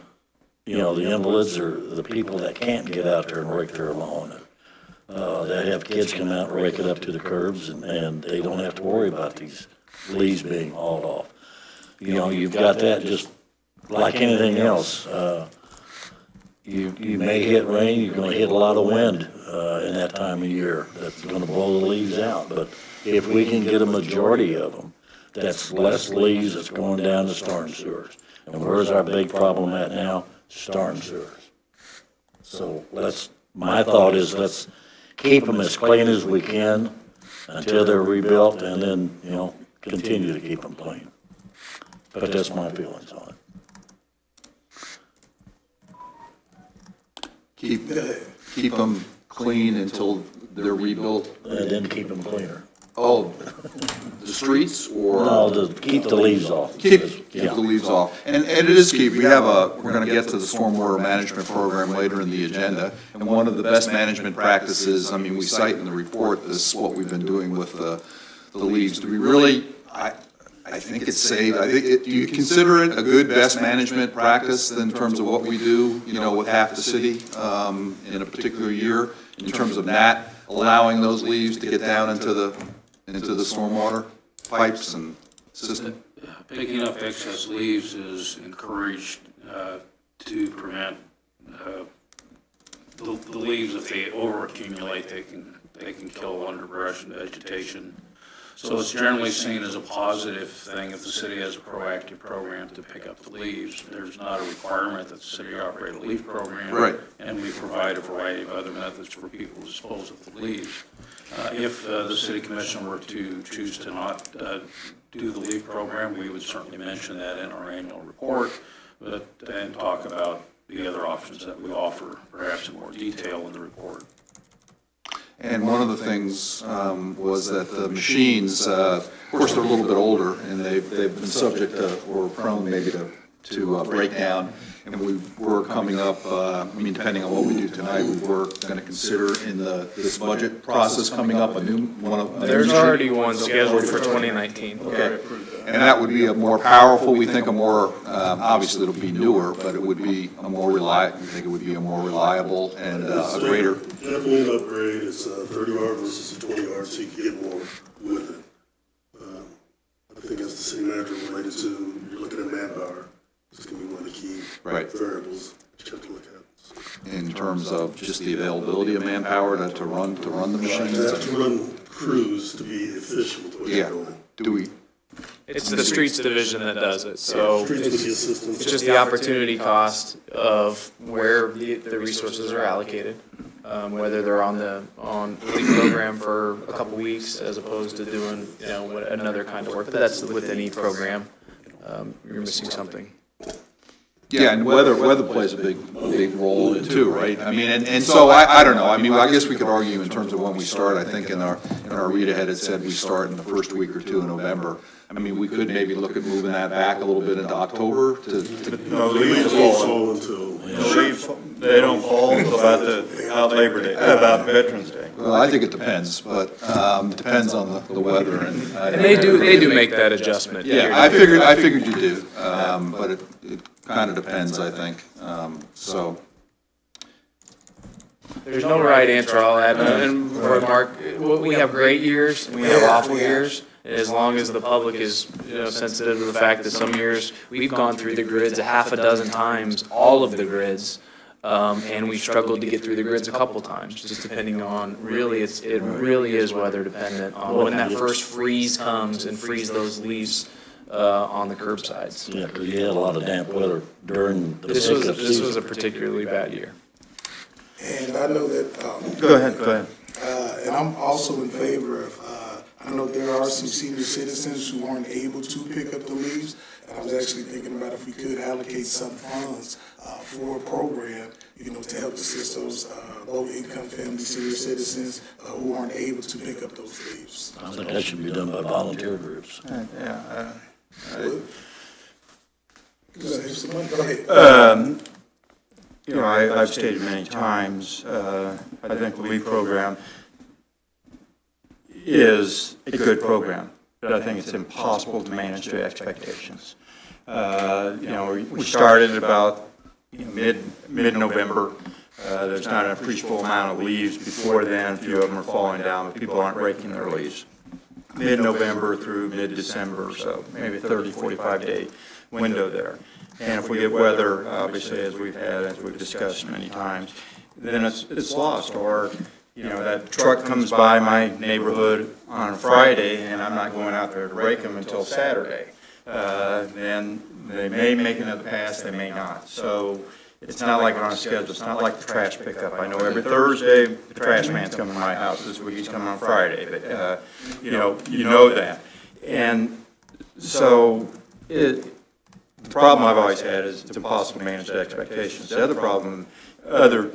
invalids or the people that can't get out there and rake their lawn. They have kids come out and rake it up to the curbs, and they don't have to worry about these leaves being hauled off. You've got that just like anything else. You may hit rain, you're going to hit a lot of wind in that time of year that's going to blow the leaves out. But if we can get a majority of them, that's less leaves that's going down to storm sewers. And where's our big problem at now? Storm sewers. So my thought is let's keep them as clean as we can until they're rebuilt, and then, continue to keep them clean. But that's my feelings on it. Keep them clean until they're rebuilt. And then keep them cleaner. Oh, the streets or? No, keep the leaves off. Keep the leaves off. And it is key. We're going to get to the stormwater management program later in the agenda. And one of the best management practices, we cite in the report, this is what we've been doing with the leaves. Do we really, I think it's safe. Do you consider it a good best management practice in terms of what we do, with half the city in a particular year, in terms of not allowing those leaves to get down into the stormwater pipes and system? Picking up excess leaves is encouraged to prevent the leaves, if they overaccumulate, they can kill underbrush and vegetation. So it's generally seen as a positive thing if the city has a proactive program to pick up the leaves. There's not a requirement that the city operate a leaf program. Right. And we provide a variety of other methods for people to dispose of the leaves. If the city commission were to choose to not do the leaf program, we would certainly mention that in our annual report, and talk about the other options that we offer, perhaps in more detail in the report. And one of the things was that the machines, of course, they're a little bit older, and they've been subject to, or prone maybe to break down. And we were coming up, depending on what we do tonight, we were going to consider in this budget process coming up a new one. There's already one scheduled for 2019. Okay. And that would be a more powerful, we think a more, obviously it'll be newer, but it would be a more reliable, we think it would be a more reliable and a greater. Definitely an upgrade. It's 30 yard versus a 20 yard, so you can get more with it. I think as the city manager related to, you're looking at manpower. It's going to be one of the key variables that you have to look at. In terms of just the availability of manpower to run the machines? You have to run crews to be efficient with what you're doing. Do we? It's the streets division that does it, so Streets with the assistance. it's just the opportunity cost of where the resources are allocated, whether they're on the leaf program for a couple weeks as opposed to doing, another kind of work, but that's with any program. you're missing something. Yeah, and weather plays a big role in it too, right? I mean, and so I don't know, I mean, I guess we could argue in terms of when we start. I think in our read ahead, it said we start in the first week or two in November. I mean, we could maybe look at moving that back a little bit into October to. No, leaves fall until, they don't fall until about Labor Day, about Veterans Day. Well, I think it depends, but it depends on the weather and. And they do make that adjustment. Yeah, I figured you do, but it kind of depends, I think, so. There's no right answer, I'll add, and for Mark, we have great years, and we have awful years, as long as the public is, sensitive to the fact that some years, we've gone through the grids a half a dozen times, all of the grids, and we struggled to get through the grids a couple times, just depending on, really, it really is weather dependent on when that first freeze comes and freeze those leaves on the curbsides. Yeah, because you had a lot of damp weather during the This pickup season. was a particularly bad year. And I know that, Go ahead. and I'm also in favor of, I know there are some senior citizens who aren't able to pick up the leaves. And I was actually thinking about if we could allocate some funds for a program, to help assist those low-income family senior citizens who aren't able to pick up those leaves. I think that should be done by volunteer groups. Yeah. Go ahead. I've stated many times, I think the LEAD program is a good program, but I think it's impossible to manage to expectations. We started about mid-November. There's not an appreciable amount of leaves before then. A few of them are falling down, but people aren't breaking their leaves. Mid-November through mid-December, so maybe a 30, 45-day window there. And if we get weather, obviously, as we've discussed many times, then it's lost. Or, that truck comes by my neighborhood on a Friday, and I'm not going out there to rake them until Saturday. Then they may make another pass, they may not. So it's not like on a schedule. It's not like the trash pickup. I know every Thursday the trash man's coming to my house. This week he's coming on Friday, but you know that. And so the problem I've always had is it's impossible to manage the expectations. The other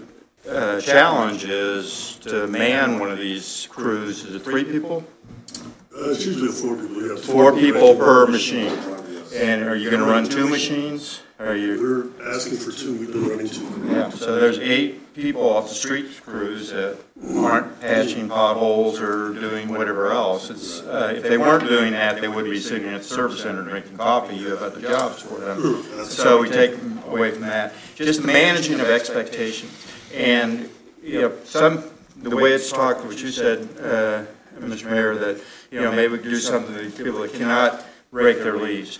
challenge is to man one of these crews. Is it 3 people? It's usually 4 people. You have 4 people per machine. And are you going to run 2 machines? We're asking for 2. We've been running 2. Yeah, so there's 8 people off the street crews that aren't patching potholes or doing whatever else. If they weren't doing that, they would be sitting at the service center drinking coffee. You have other jobs for them. So we take them away from that. Just the managing of expectations. And, the way it's talked, what you said, Mr. Mayor, that, maybe we could do something to people that cannot rake their leaves.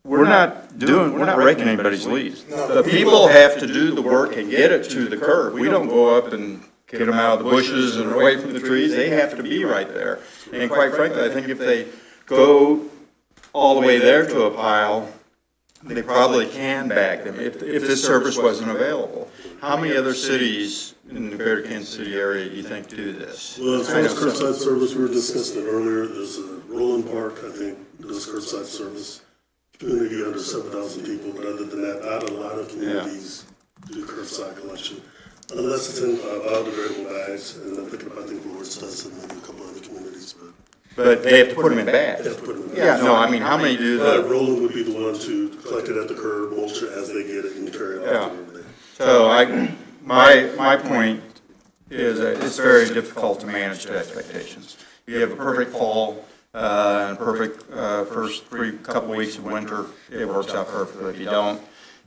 We're not raking anybody's leaves. The people have to do the work and get it to the curb. We don't go up and get them out of the bushes and away from the trees. They have to be right there. And quite frankly, I think if they go all the way there to a pile, they probably can bag them if this service wasn't available. How many other cities in the greater Kansas City area do you think do this? Well, as far as curbside service, we were discussing it earlier. There's a Roland Park, I think, does curbside service. Community under 7,000 people, but other than that, not a lot of communities do curbside collection. Unless it's in biodegradable bags, and I think Lawrence does it, maybe a couple other communities, But they have to put them in bags. they have to put them in. Yeah, no, I mean, how many do Roland would be the ones who collect it at the curb, mulch it as they get it, and carry it out to everybody. So my point is that it's very difficult to manage the expectations. You have a perfect fall, and perfect first couple weeks of winter, it works out perfectly. If you don't,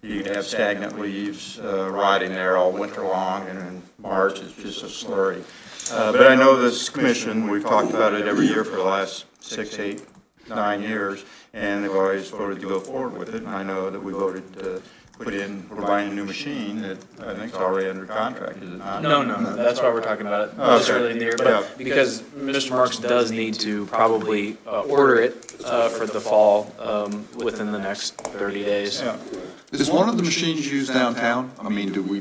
you have stagnant leaves rotting there all winter long, and in March it's just a slurry. But I know this commission, we've talked about it every year for the last 6, 8, 9 years, and they've always voted to go forward with it. And I know that we voted to we're buying a new machine that I think is already under contract, is it not? No, that's why we're talking about it this early in the year, but because Mr. Marks does need to probably order it for the fall within the next 30 days. Yeah. Is one of the machines used downtown? I mean, do we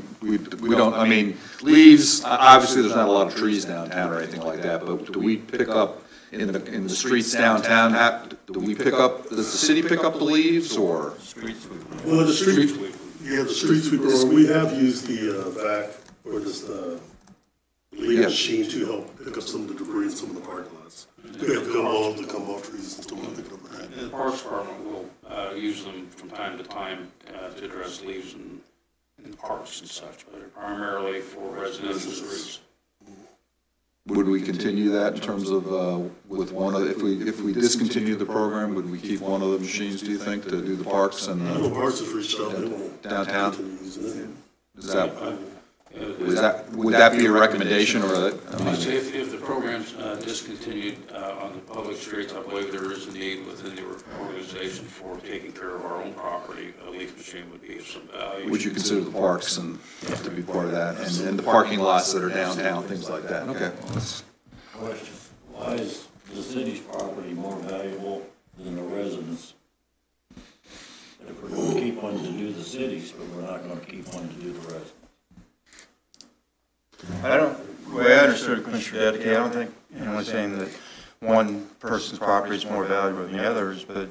don't, I mean, leaves, obviously there's not a lot of trees downtown or anything like that, but do we pick up in the streets downtown, do we pick up, does the city pick up the leaves, or? Well, the street sweeper, we have used the vac or this, leaf Yeah. machine to help pick up some of the debris in some of the parking lots. We have to come off trees and stuff like that. And the Parks Department will use them from time to time to address leaves in parks and such, but primarily for residential streets. Would we continue that in terms of, with one of, if we discontinue the program, would we keep one of the machines, do you think, to do the parks and? I know Parks has reached out, they won't. Downtown? continue using it. Would that be a recommendation, or that? I mean, If the program's discontinued on the public streets, I believe there is a need within the organization for taking care of our own property. A leaf machine would be of some value. would you consider the parks and to be part of that, and the parking lots that are downtown, things like that? Okay. Question, why is the city's property more valuable than the residents'? If we're gonna keep one to do the cities, but we're not gonna keep one to do the residents. The way I understood Commissioner Dedeke, I don't think anyone's saying that one person's property is more valuable than the others, but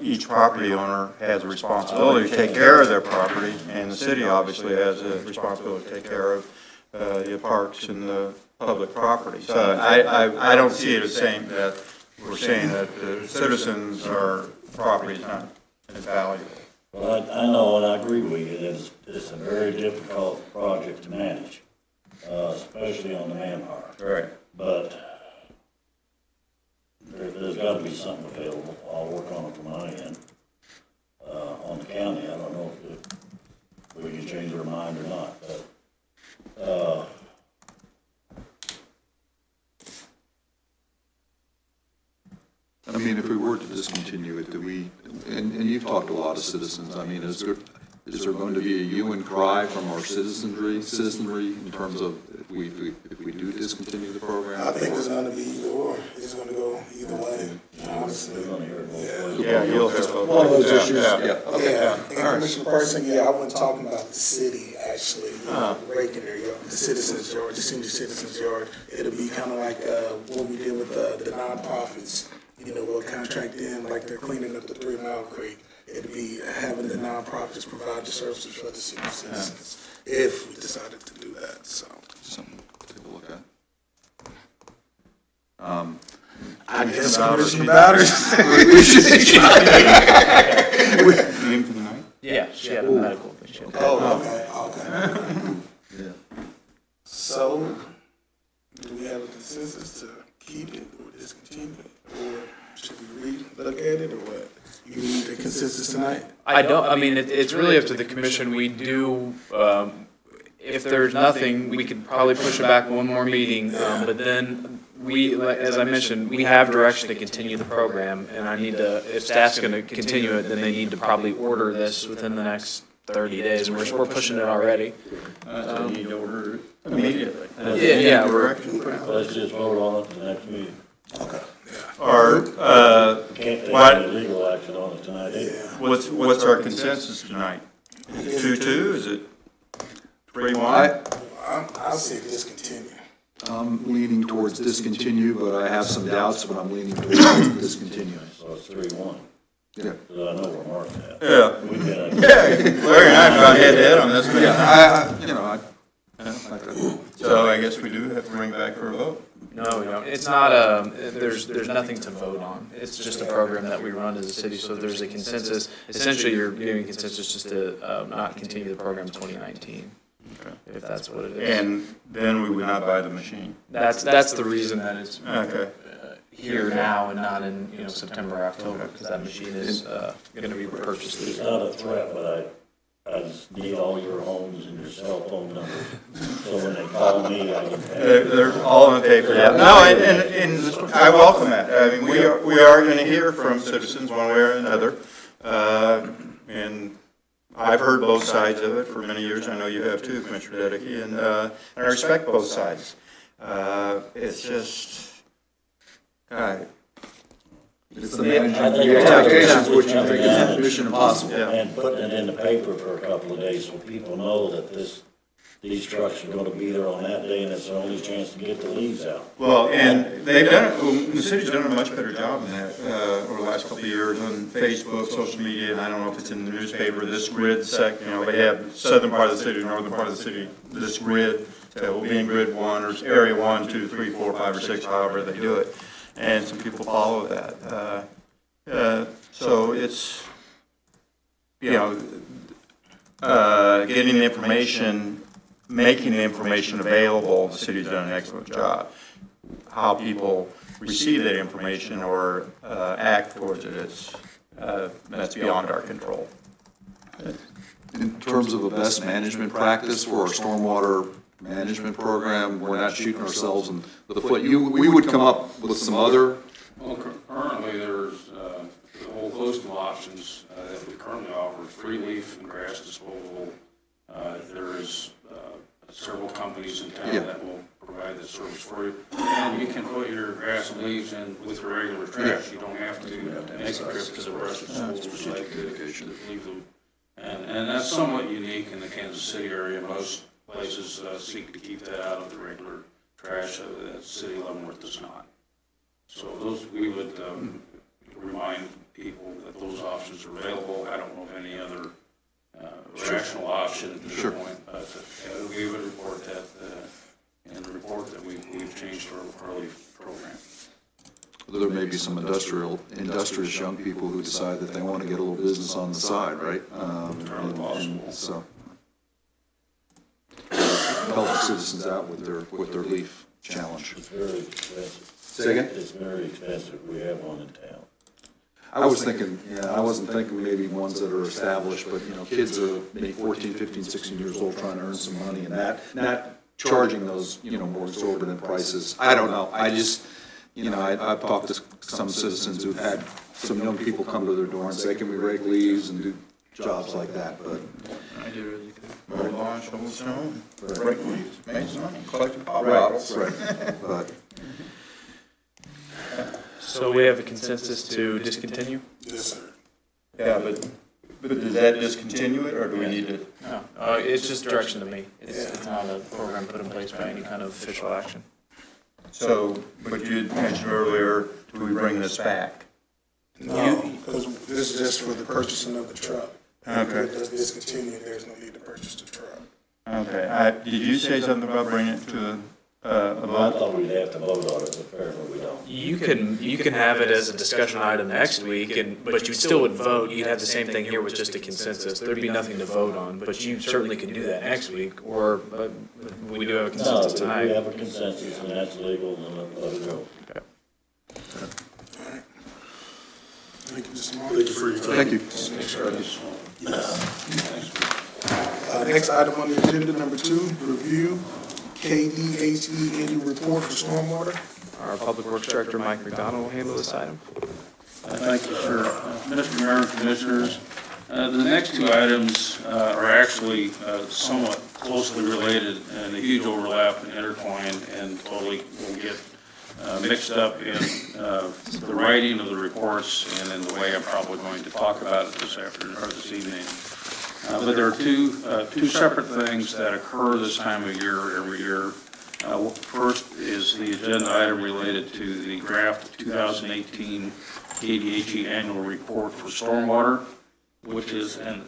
each property owner has a responsibility to take care of their property, and the city obviously has a responsibility to take care of the parks and the public property. So I don't see it as saying that we're saying that the citizens' property is not as valuable. Well, I know and I agree with you, that it's a very difficult project to manage, especially on the manpower. Right. But there's gotta be something available. I'll work on it from my end. On the county, I don't know if we can change our mind or not, but, I mean, if we were to discontinue it, do we, and you've talked to a lot of citizens, I mean, is there going to be a hue and cry from our citizenry in terms of if we do discontinue the program? I think it's gonna be either or. It's gonna go either way, honestly. Yeah, you'll have to. One of those issues. Yeah, and Commissioner Person, I wasn't talking about the city, actually, raking their yard, the citizens' yard, the senior citizens' yard. It'll be kind of like what we did with the nonprofits. We'll contract in, like they're cleaning up the 3 Mile Creek. It'd be having the nonprofits provide the services for the senior citizens, if we decided to do that, so. Something to take a look at. I guess Commissioner Bowders. Name for the night? Yeah, she had a medical issue. Oh, okay. Yeah. So, do we have a consensus to keep it or discontinue it? Or should we look at it or what? You need a consensus tonight? I don't, I mean, it's really up to the commission. We do, if there's nothing, we could probably push it back one more meeting. But then as I mentioned, we have direction to continue the program. And I need to, if staff's going to continue it, then they need to probably order this within the next 30 days. And we're pushing it already. So you need to order it immediately. Yeah, Let's just vote on it at the next meeting. Okay. Or, Can't take What? any legal action on it tonight either. what's our consensus tonight? Is it 2-2, is it 3-1? I'll say discontinue. I'm leaning towards discontinue, but I have some doubts, but I'm leaning towards discontinue. So it's 3-1. Yeah. Because I know where Mark's at. Yeah. We've been, Larry and I have gone head to head on this, but so I guess we do have to bring back for a vote. No, we don't. It's not there's nothing to vote on. It's just a program that we run as a city, so there's a consensus. Essentially, you're giving consensus just to not continue the program in 2019, if that's what it is. And then we would not buy the machine. That's the reason that it's Okay. here now and not in, September or October, because that machine is going to be purchased. it's not a threat, but I just need all your homes and your cell phone numbers. So when they call me, I can. They're all on paper, yeah. No, and I welcome that. I mean, we are going to hear from citizens one way or another. And I've heard both sides of it for many years. I know you have too, Commissioner Dedeke, and I respect both sides. It's just, It's the management, the expectations, which you think is mission impossible. Yeah. And putting it in the paper for a couple of days so people know that this these trucks are gonna be there on that day, and it's the only chance to get the leaves out. Well, and they've done it, well, the city's done a much better job than that, over the last couple of years on Facebook, social media, and I don't know if it's in the newspaper, this grid they have southern part of the city, northern part of the city, this grid, so we'll be in grid 1, or area 1, 2, 3, 4, 5, or 6, however they do it, and some people follow that. So it's, getting the information, making the information available, the city's done an excellent job. How people receive that information or act towards it, that's beyond our control. In terms of a best management practice for our stormwater management program, we're not shooting ourselves in the foot. We would come up with some other. Well, currently, there's a whole host of options that we currently offer: free leaf and grass disposal. There is several companies in town that will provide that service for you. And you can put your grass and leaves in with your regular trash. You don't have to make a trip to the brush disposal site to leave them. And that's somewhat unique in the Kansas City area. Most places seek to keep that out of the regular trash. That City of Leavenworth does not. So we would remind people that those options are available. I don't know of any other rational option at this point, but we would report that in the report that we've changed our leaf program. There may be some industrious young people who decide that they want to get a little business on the side, right? And so help the citizens out with their leaf challenge. It's very expensive. Say again? It's very expensive. We have one in town. I was thinking, I wasn't thinking maybe ones that are established, but, kids are maybe 14, 15, 16 years old trying to earn some money and not charging those, more exorbitant prices. I don't know. I just, I've talked to some citizens who've had some young people come to their door and say, can we rake leaves and do jobs like that, but. I do really good. Mow lawn, shovel snow, break leaves, make some money, collect pop Right, bottles. right, but. So we have a consensus to discontinue? Yes, sir. Yeah, but does that discontinue it, or do we need to? No, it's just direction to me. It's not a program put in place by any kind of official action. So, but you had mentioned earlier, do we bring this back? No, because this is just for the purchasing of the truck. Okay. If it does discontinue, there's no need to purchase the truck. Okay, did you say something about bringing it to a I vote? thought we'd have to vote on it, but apparently we don't. You can have it as a discussion item next week, but you still would vote. You'd have the same thing here with just a consensus. There'd be nothing to vote on, but you certainly could do that next week, or we do have a consensus No, we tonight. have a consensus, and that's legal, and let it go. Okay. Thank you, Mr. Martin. Thank you for your time. Thank you. Next item on the agenda, number 2, review KDHE annual report for stormwater. Our Public Works Director, Mike McDonald, will handle this item. Thank you, sir. Mr. Mayor and Commissioners, the next two items are actually somewhat closely related and a huge overlap and intertwined and totally will get mixed up in the writing of the reports and in the way I'm probably going to talk about it this afternoon or this evening. But there are two separate things that occur this time of year every year. First is the agenda item related to the draft 2018 KDHE annual report for stormwater, which is an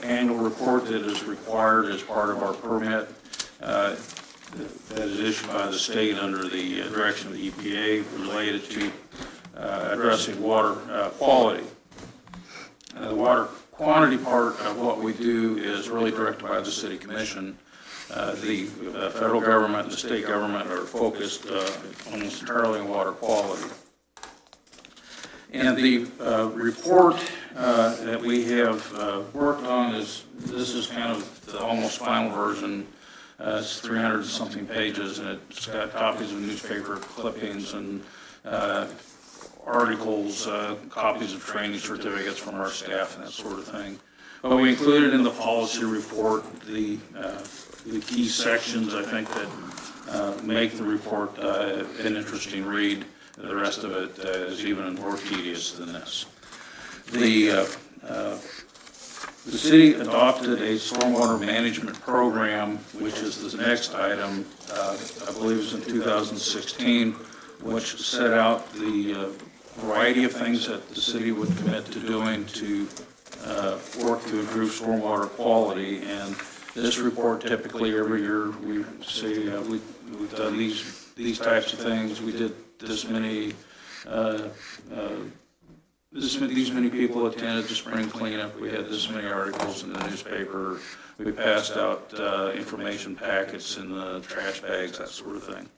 annual report that is required as part of our permit that is issued by the state under the direction of the EPA related to addressing water quality. The water quantity part of what we do is really directed by the City Commission. The federal government and the state government are focused almost entirely on water quality. And the report that we have worked on this is kind of the almost final version. It's 300-something pages, and it's got copies of newspaper clippings and articles, copies of training certificates from our staff and that sort of thing. But we included in the policy report the key sections, I think, that make the report an interesting read. The rest of it is even more tedious than this. The The city adopted a stormwater management program, which is the next item, I believe it was in 2016, which set out the variety of things that the city would commit to doing to work to improve stormwater quality. And this report, typically every year, we say we've done these types of things. We did this many these many people attended the spring cleanup. We had this many articles in the newspaper. We passed out information packets in the trash bags, that sort of thing.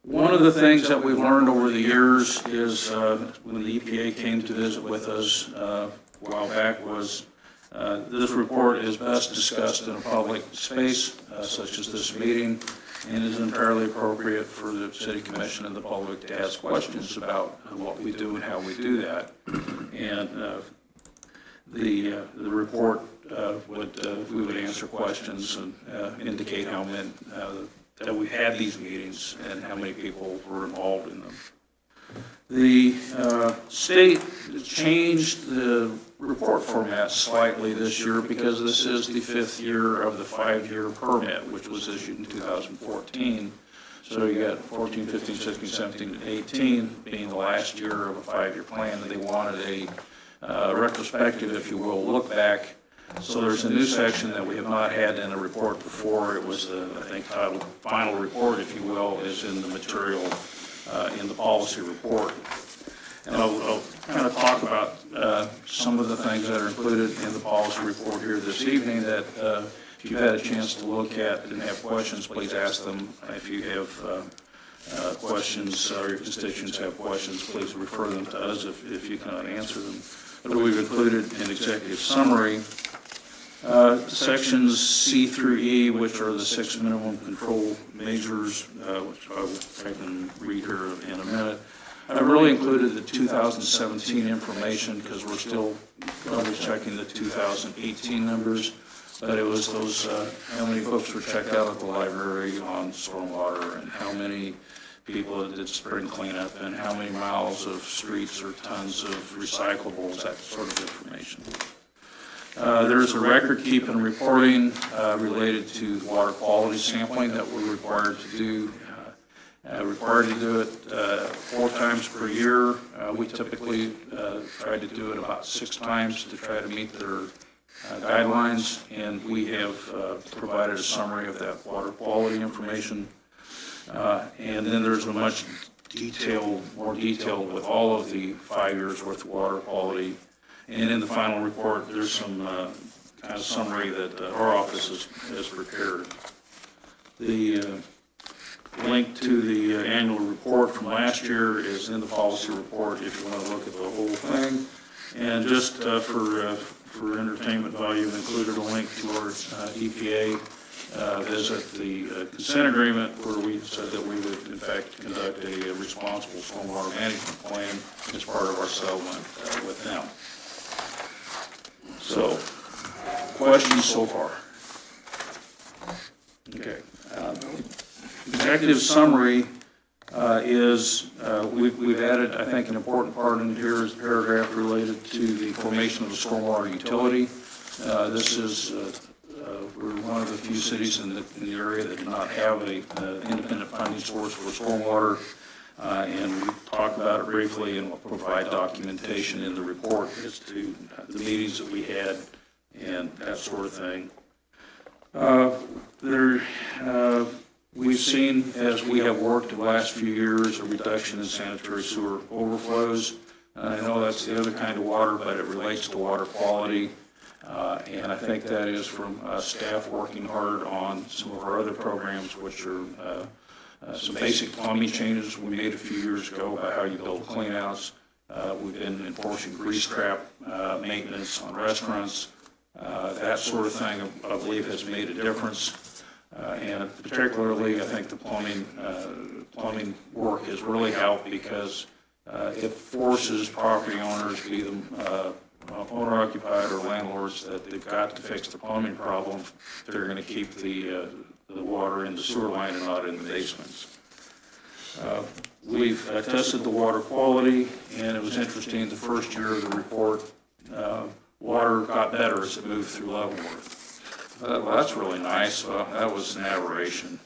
One of the things that we've learned over the years is when the EPA came to visit with us a while back was this report is best discussed in a public space such as this meeting, and is entirely appropriate for the city commission and the public to ask questions about what we do and how we do that. And the report we would answer questions and indicate how many that we had these meetings and how many people were involved in them. The state changed the report format slightly this year because this is the 5th year of the 5-year permit, which was issued in 2014. So you got 14, 15, 16, 17, and 18 being the last year of a 5-year plan, and they wanted a retrospective, if you will, look back. So there's a new section that we have not had in a report before. It was, I think, titled Final Report, if you will, is in the material in the policy report. And I'll kind of talk about some of the things that are included in the policy report here this evening that if you've had a chance to look at and have questions, please ask them. If you have questions or your constituents have questions, please refer them to us if you cannot answer them. But we've included an executive summary. Sections C through E, which are the 6 minimum control measures, which I can read here in a minute. I really included the 2017 information because we're still always checking the 2018 numbers, but it was those, how many books were checked out at the library on stormwater and how many people did spring cleanup and how many miles of streets or tons of recyclables, that sort of information. There's a record keeping reporting related to water quality sampling that we're required to do. Required to do it 4 times per year. We typically try to do it about 6 times to try to meet their guidelines, and we have provided a summary of that water quality information. And then there's a much more detailed with all of the 5 years worth of water quality. And in the final report, there's some kind of summary that our office has prepared. The link to the annual report from last year is in the policy report if you want to look at the whole thing. And just for entertainment value, included a link to our EPA visit, the consent agreement, where we said that we would in fact conduct a responsible stormwater management plan as part of our settlement with them. So, questions so far? Okay. Executive summary is, we've added, I think, an important part in here is a paragraph related to the formation of a stormwater utility. This is, we're one of the few cities in the area that do not have an independent funding source for stormwater. And we talk about it briefly and we'll provide documentation in the report as to the meetings that we had and that sort of thing. We've seen, as we have worked the last few years, a reduction in sanitary sewer overflows. I know that's the other kind of water, but it relates to water quality. And I think that is from staff working hard on some of our other programs, which are some basic plumbing changes we made a few years ago about how you build cleanouts. We've been enforcing grease trap maintenance on restaurants. That sort of thing, I believe, has made a difference. And particularly, I think the plumbing work has really helped because it forces property owners, be them owner-occupied or landlords, that they've got to fix the plumbing problem if they're going to keep the water in the sewer line and not in the basements. We've tested the water quality, and it was interesting, the first year of the report, water got better as it moved through Leavenworth. Well, that's really nice. Well, that was an aberration.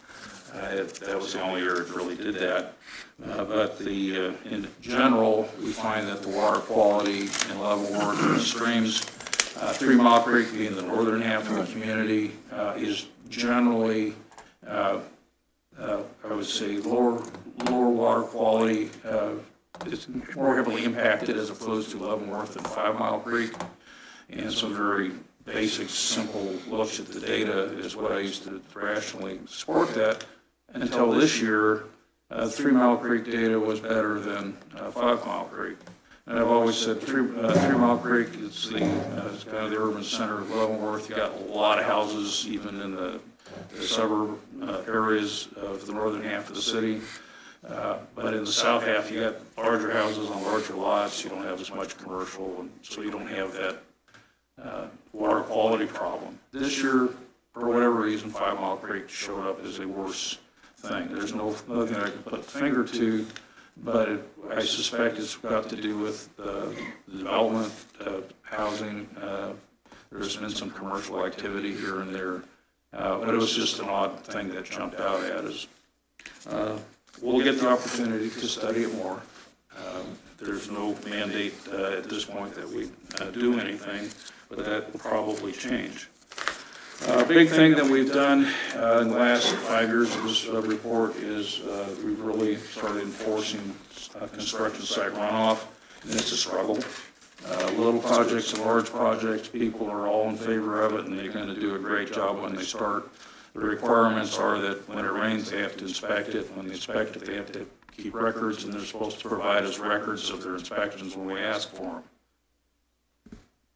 That was the only year it really did that. But in general, we find that the water quality in Leavenworth and the streams, 3 Mile Creek being the northern half of the community, is generally, I would say, lower water quality. It's more heavily impacted as opposed to Leavenworth and 5 Mile Creek. And some very basic, simple looks at the data is what I used to rationally support that. Until this year, 3 Mile Creek data was better than 5 Mile Creek. And I've always said 3 Mile Creek is it's kind of the urban center of Leavenworth. You got a lot of houses, even in the suburb areas of the northern half of the city. But in the south half, you got larger houses on larger lots. You don't have as much commercial, and so you don't have that water quality problem. This year, for whatever reason, 5 Mile Creek showed up as a worse thing. There's nothing I can put a finger to, but I suspect it's got to do with the development of housing. There's been some commercial activity here and there, but it was just an odd thing that jumped out at us. We'll get the opportunity to study it more. There's no mandate at this point that we do anything, but that will probably change. A big thing that we've done in the last 5 years of this report is we've really started enforcing construction site runoff, and it's a struggle. Little projects and large projects, people are all in favor of it, and they're going to do a great job when they start. The requirements are that when it rains, they have to inspect it. When they inspect it, they have to keep records, and they're supposed to provide us records of their inspections when we ask for them.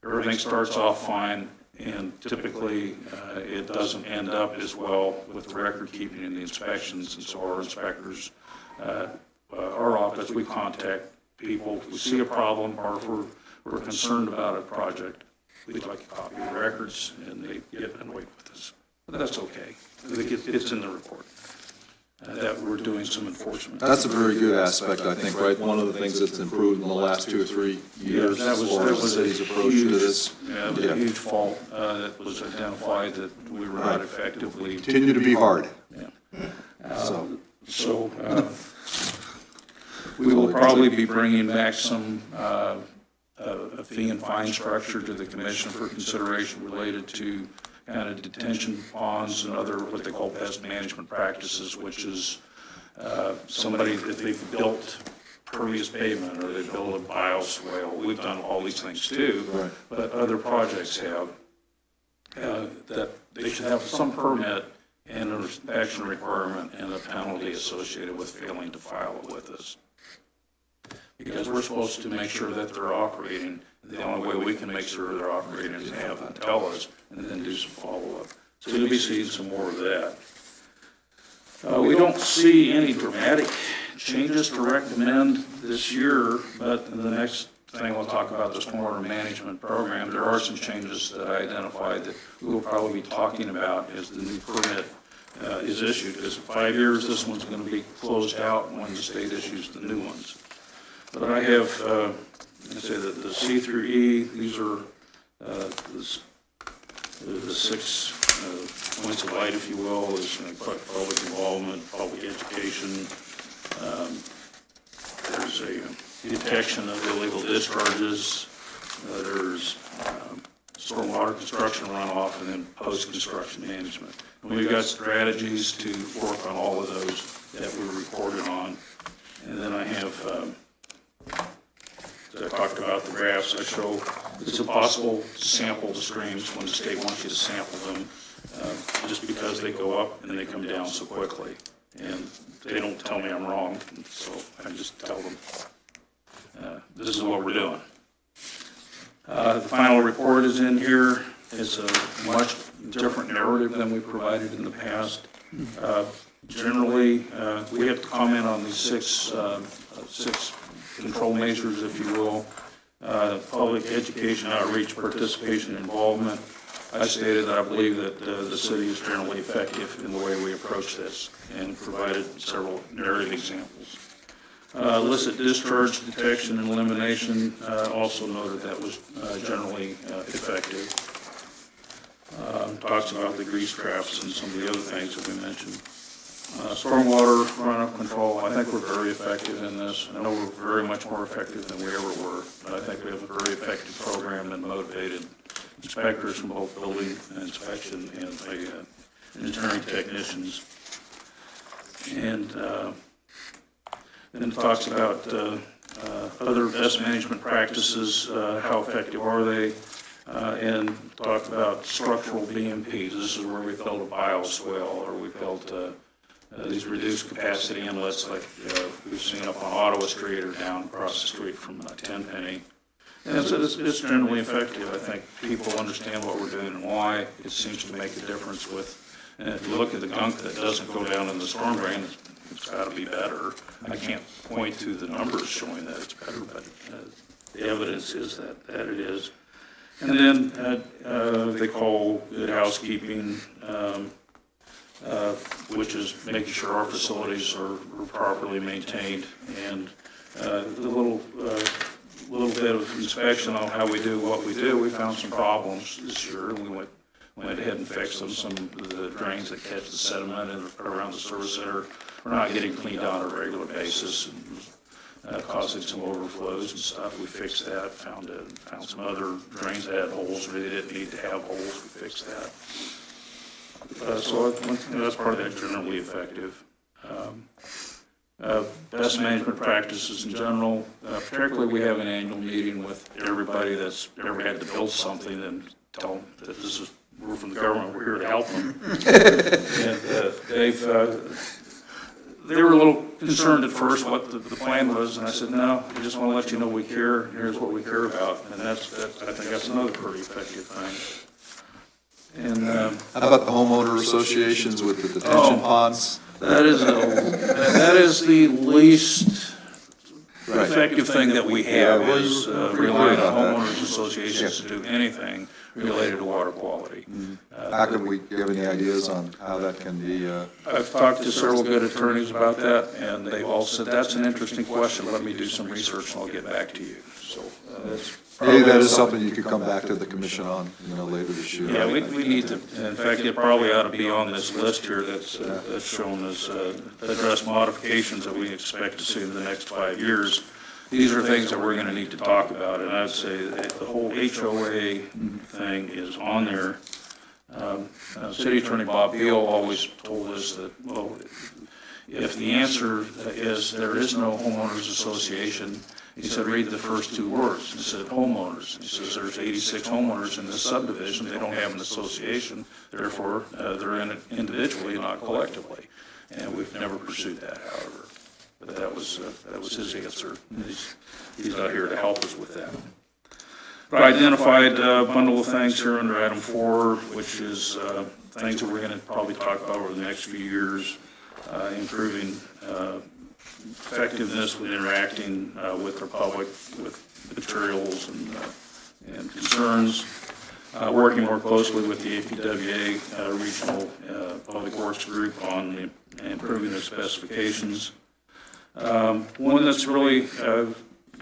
Everything starts off fine. And typically, it doesn't end up as well with the record keeping and the inspections. And so our inspectors, our office, we contact people. If we see a problem or if we're concerned about a project, we'd like a copy of the records, and they get annoyed with us. But that's okay. It's in the report that we're doing some enforcement. That's a very good aspect, I think, right? One of the things that's improved in the last 2 or 3 years as far as the city's approach to this. Yeah, a huge fault that was identified that we were not effectively. Continue to be hard. Yeah. So we will probably be bringing back some a fee and fine structure to the commission for consideration related to kind of detention ponds and other what they call best management practices, which is somebody, if they've built pervious pavement or they built a bioswale, we've done all these things too, right. But other projects have, that they should have some permit and an inspection requirement and a penalty associated with failing to file it with us. Because we're supposed to make sure that they're operating. The only way we can make sure they're operating is to have them tell us and then do some follow-up. So you'll be seeing some more of that. We don't see any dramatic changes to recommend this year, but in the next thing we'll talk about the stormwater management program. There are some changes that I identified that we will probably be talking about as the new permit is issued. Because in 5 years, this one's going to be closed out when the state issues the new ones. But I have, I say that the C through E, these are the 6 points of light, if you will, is public involvement, public education. There's a detection of illegal discharges. There's stormwater construction runoff, and then post-construction management. And we've got strategies to work on all of those that we reported on. And then I have, as I talked about the graphs, I show it's impossible to sample the streams when the state wants you to sample them, just because they go up and they come down so quickly. And they don't tell me I'm wrong, so I just tell them, this is what we're doing. The final report is in here. It's a much different narrative than we provided in the past. Generally, we have to comment on these six control measures, if you will. Public education, outreach, participation, involvement. I stated that I believe that the city is generally effective in the way we approach this and provided several narrative examples. Illicit discharge detection and elimination, also noted that was generally effective. Talks about the grease traps and some of the other things that we mentioned. Stormwater runoff control, I think we're very effective in this. I know we're very much more effective than we ever were, but I think we have a very effective program and motivated inspectors from both building inspection and the engineering technicians. And then it talks about other best management practices, how effective are they, and talk about structural BMPs. This is where we build a bioswale, or we built these reduced capacity inlets like we've seen up on Ottawa Street or down across the street from Tenpenny. And it's generally effective. I think people understand what we're doing and why. It seems to make a difference with, and if you look at the gunk that doesn't go down in the storm drain, it's got to be better. I can't point to the numbers showing that it's better, but the evidence is that it is. And then they call good housekeeping, which is making sure our facilities are properly maintained. And the little bit of inspection on how we do what we do, we found some problems this year, and we went ahead and fixed them. Some of the drains that catch the sediment and around the service center are not getting cleaned out on a regular basis, and causing some overflows and stuff. We fixed that. Found some other drains that had holes where they didn't need to have holes. We fixed that. So that's part of that, generally effective. Best management practices in general, particularly we have an annual meeting with everybody that's ever had to build something and tell them that we're from the government, we're here to help them. And they were a little concerned at first what the plan was, and I said, no, we just want to let you know we care, here's what we care about, and I think that's another pretty effective thing. And How about the homeowner associations with the detention ponds? That is the least effective thing that we have, is relying on homeowners associations to do anything related to water quality. How can we give any ideas on how that can be? I've talked to several good attorneys about that, and they've all said, that's an interesting question, let me do some research and I'll get back to you. So that's Maybe that is something you could come back to the commission on, later this year. Yeah, we need to, in fact, it probably ought to be on this list here that's shown as address modifications that we expect to see in the next 5 years. These are things that we're going to need to talk about, and I'd say that the whole HOA thing is on there. City Attorney Bob Beal always told us that, well, if the answer is there is no homeowners association, he said, read the first 2 words. He said, homeowners. He says, there's 86 homeowners in this subdivision. They don't have an association. Therefore, they're in it individually, not collectively. And we've never pursued that, however. But that was his answer. He's not here to help us with that. But I identified a bundle of things here under item 4, which is things that we're going to probably talk about over the next few years, improving effectiveness with interacting with the public, with materials and concerns, working more closely with the APWA Regional Public Works Group on improving their specifications. One that's really,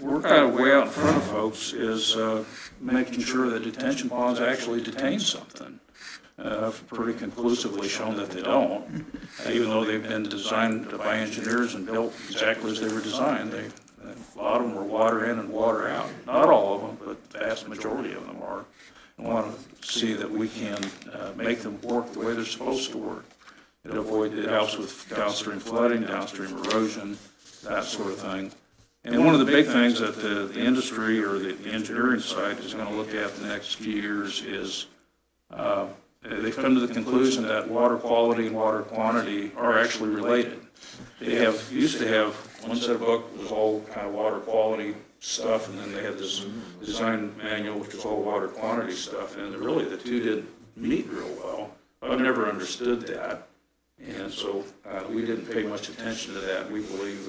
we're kind of way out in front of folks, is making sure that detention ponds actually detain something. Pretty conclusively shown that they don't, even though they've been designed by engineers and built exactly as they were designed. A lot of them are water in and water out. Not all of them, but the vast majority of them are. I want to see that we can make them work the way they're supposed to work. It helps with downstream flooding, downstream erosion, that sort of thing. And one of the big things that the industry or the engineering side is going to look at the next few years is they've come to the conclusion that water quality and water quantity are actually related. They used to have one set of book was all kind of water quality stuff, and then they had this design manual which was all water quantity stuff, and really the two didn't meet real well. I've never understood that, and so we didn't pay much attention to that. We believe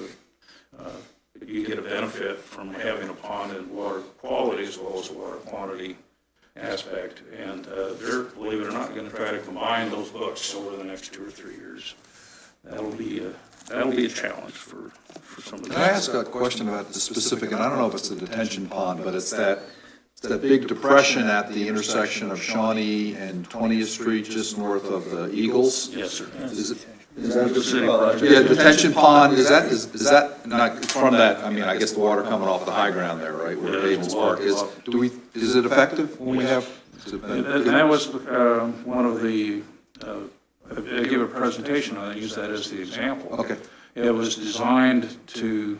that you get a benefit from having a pond and water quality as well as water quantity aspect, and they're, believe it or not, going to try to combine those books over the next 2 or 3 years. That'll be that'll be a challenge for some of the. Can I ask a question about the specific, and I don't know if it's the detention pond, but it's that big depression at the intersection of Shawnee and 20th Street, just north of the Eagles? Yes, sir. Is that the city project? Yeah, detention pond, is that not from that, I mean, I guess the water coming off the high ground there, right, where Davis Park is? Is it effective when we have? And that was one of the, I gave a presentation, I use that as the example. Okay. It was designed to,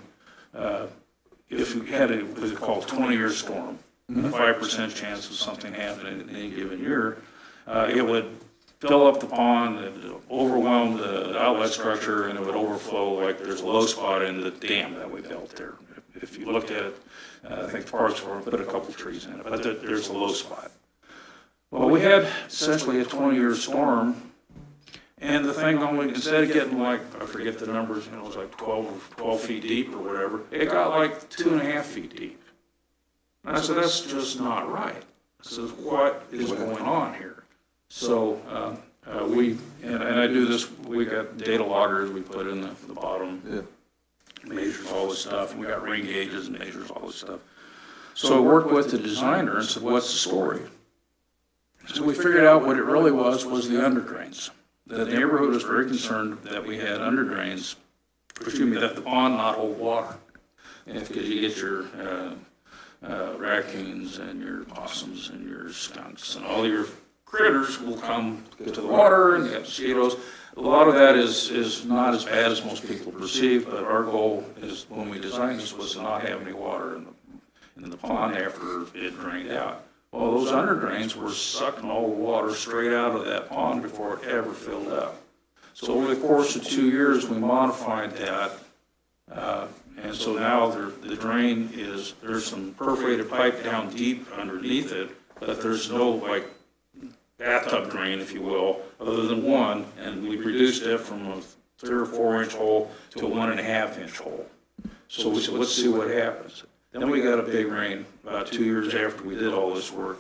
if you had a, what is called 20-year storm, a 5% chance of something happening in any given year, it would fill up the pond, it would overwhelm the outlet structure, and it would overflow like there's a low spot in the dam that we built there. If you looked at it, I think the Parks Board put a couple trees in it, but there's a low spot. Well, we had essentially a 20-year storm, and the thing only, instead of getting like, I forget the numbers, it was like 12 feet deep or whatever, it got like 2.5 feet deep. And I said, that's just not right. I said, what is going on here? So and I do this, we got data loggers we put in the bottom, measures all this stuff, and we got rain gauges and measures all this stuff. So I worked with the designer and said, what's the story? So we figured out what it really was the underdrains. The neighborhood was very concerned that we had underdrains, that the pond not hold water. Because you get your raccoons and your possums and your skunks and all your critters will come to the water, and you have mosquitoes. A lot of that is not as bad as most people perceive, but our goal is, when we designed this, was to not have any water in the pond after it drained out. Well, those underdrains were sucking all the water straight out of that pond before it ever filled up. So over the course of 2 years, we modified that, and so now the drain is, there's some perforated pipe down deep underneath it, but there's no like bathtub drain, if you will, other than one, and we reduced it from a 3 or 4 inch hole to a 1.5 inch hole. So we said, let's see what happens. Then we got a big rain about 2 years after we did all this work.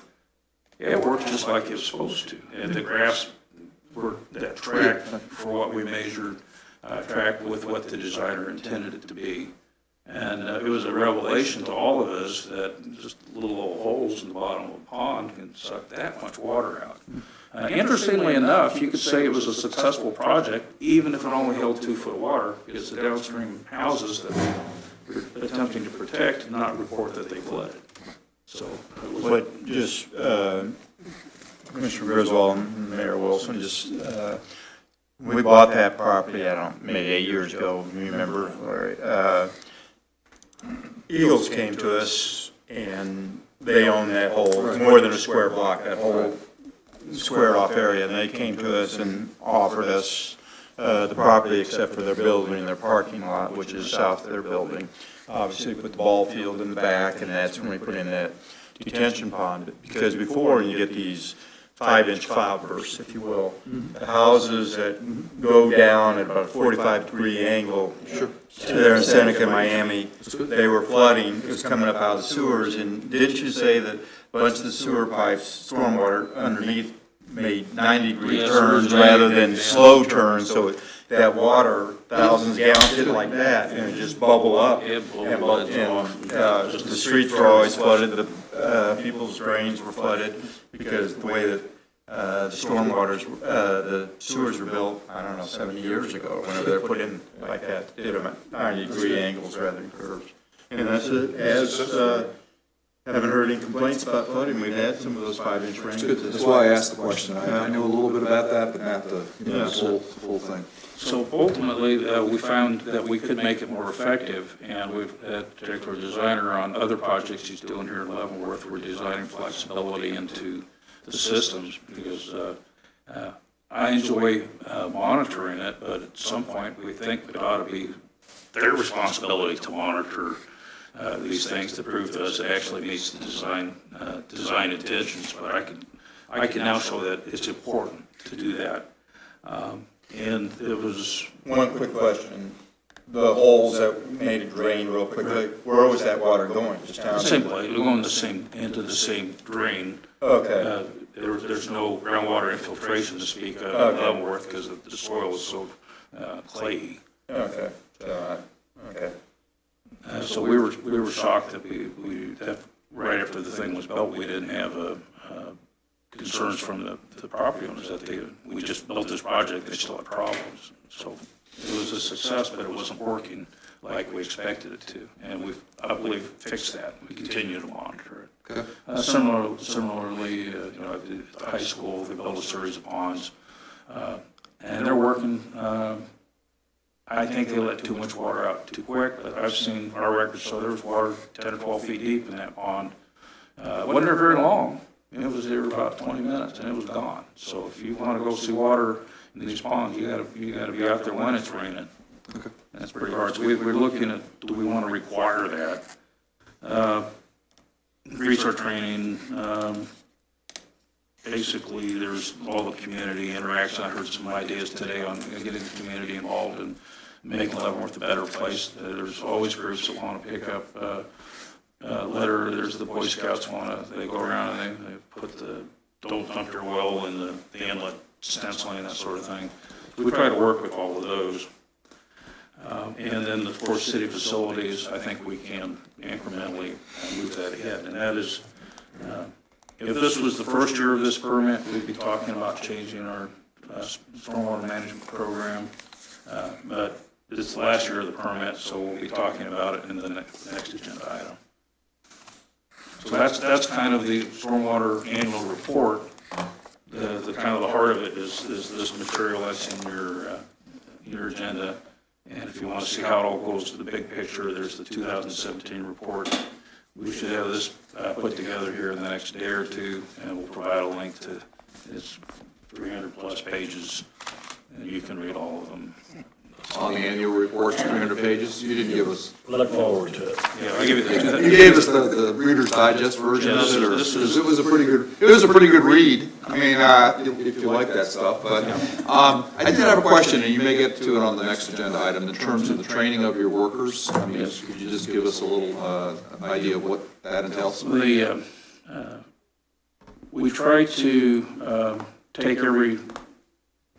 Yeah, it worked just like it was supposed to. And the graphs were that tracked for what we measured, tracked with what the designer intended it to be. And it was a revelation to all of us that just little old holes in the bottom of a pond can suck that much water out. Interestingly enough, you could say it was a successful project, even if it only held 2 foot of water, because the downstream houses that we were attempting to protect did not report that they flooded. So it was. But just, Commissioner Griswold and Mayor Wilson, just, we bought that property, I don't know, maybe 8 years ago, you remember, Larry? Eagles came to us and they own that whole, more than a square block, that whole square off area. And they came to us and offered us the property except for their building, their parking lot, which is south of their building. Obviously put the ball field in the back, and that's when we put in that detention pond. Because before you get these 5-inch cloudbursts, if you will, the houses that go down at about a 45-degree angle there in Seneca, Miami, they were flooding. It was coming up out of the sewers. And didn't you say that a bunch of the sewer pipes, stormwater underneath, made 90-degree turns rather than slow turns? So that water, thousands of gallons, hit like that, and it just bubble up. And the streets were always flooded. The people's drains were flooded because the way that the the sewers were built, I don't know, 70 years ago, whenever they're put in like that, did them at 90-degree angles rather than curves. And that's it. As haven't heard any complaints about flooding. We've had some of those 5-inch rains. That's why I asked the question. I knew a little bit about that, but not the full thing. So ultimately, we found that we could make it more effective, and we've had a particular designer on other projects he's doing here in Leavenworth. We're designing flexibility into the systems, because I enjoy monitoring it, but at some point we think it ought to be their responsibility to monitor these things to prove to us it actually meets the design intentions. But I can now show that it's important to do that. And it was one quick question. The holes that made it drain real quickly, where was that water going? Just down same place. We're going into the same drain. Okay. There's no groundwater infiltration to speak of in Leavenworth because the soil is so clayey. Okay, okay. So we were shocked that that right after the thing was built, we didn't have concerns from the property owners that we just built this project, they still had problems. So it was a success, but it wasn't working like we expected it to. And we've, I believe, fixed that. We continue to monitor it. Okay. Similarly, at the high school, they built a series of ponds. And they're working. I think they let too much water out too quick, but I've seen our records, so there was water 10 or 12 feet deep in that pond. It wasn't there very long. It was there about 20 minutes and it was gone. So if you want to go see water in these ponds, you gotta be out there when it's raining. Okay. That's pretty hard. So we're looking at, do we want to require that? Research training, basically there's all the community interaction. I heard some ideas today on getting the community involved and making Leavenworth a better place. There's always groups that want to pick up litter. There's the Boy Scouts they go around and they put the don't dump your well in the inlet stenciling, that sort of thing. We try to work with all of those. And then, of course, city facilities, I think we can incrementally move that ahead. And that is, if this was the first year of this permit, we'd be talking about changing our stormwater management program. But it's the last year of the permit, so we'll be talking about it in the next agenda item. So that's kind of the stormwater annual report. The kind of the heart of it is this material that's in your agenda. And if you want to see how it all goes to the big picture, there's the 2017 report. We should have this put together here in the next day or two, and we'll provide a link to it's 300 plus pages, and you can read all of them. On the annual report's 300 pages. You didn't give us. Look forward to it. Yeah, I give you the. You gave us the Reader's Digest version of it, or it was a pretty good. It was a pretty good read. I mean, if you like that stuff. But I did have a question, and you may get to it on the next agenda item in terms of the training of your workers. I mean, could you just give us a little idea of what that entails? We try to take every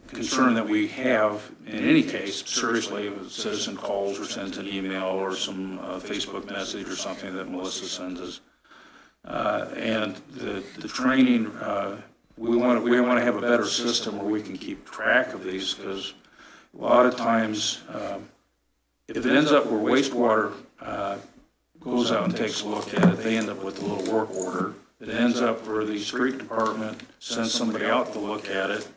concern that we have in any case seriously. If a citizen calls or sends an email or some Facebook message or something that Melissa sends us, and the training, we want to have a better system where we can keep track of these, because a lot of times if it ends up where wastewater goes out and takes a look at it, they end up with a little work order. It ends up where the street department sends somebody out to look at it.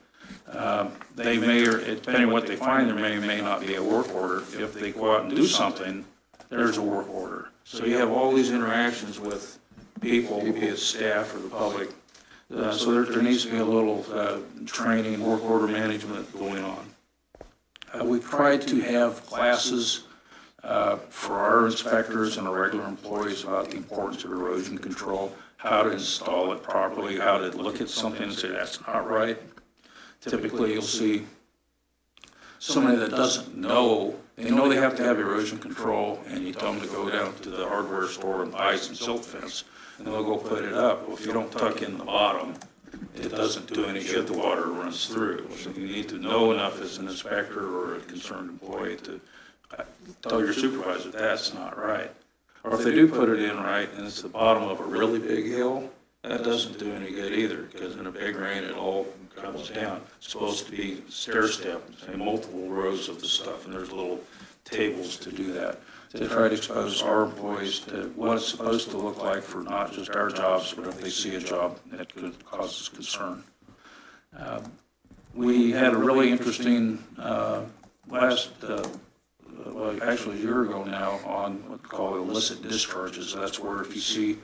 They may, or depending on what they find, there may or may not be a work order. If they go out and do something, there's a work order. So you have all these interactions with people, be it staff or the public. So there needs to be a little training, work order management going on. We've tried to have classes for our inspectors and our regular employees about the importance of erosion control, how to install it properly, how to look at something and say that's not right. Typically, you'll see somebody that doesn't know, they know they have to have erosion control, and you tell them to go down to the hardware store and buy some silt fence, and they'll go put it up. Well, if you don't tuck in the bottom, it doesn't do any good, the water runs through. So you need to know enough as an inspector or a concerned employee to tell your supervisor that's not right. Or if they do put it in right, and it's the bottom of a really big hill, that doesn't do any good either, because in a big rain, it all comes down. It's supposed to be stair step, and multiple rows of the stuff, and there's little tables to do that, to try to expose our employees to what it's supposed to look like for not just our jobs, but if they see a job that could cause us concern. We had a really interesting actually a year ago now, on what we call illicit discharges. That's where if you see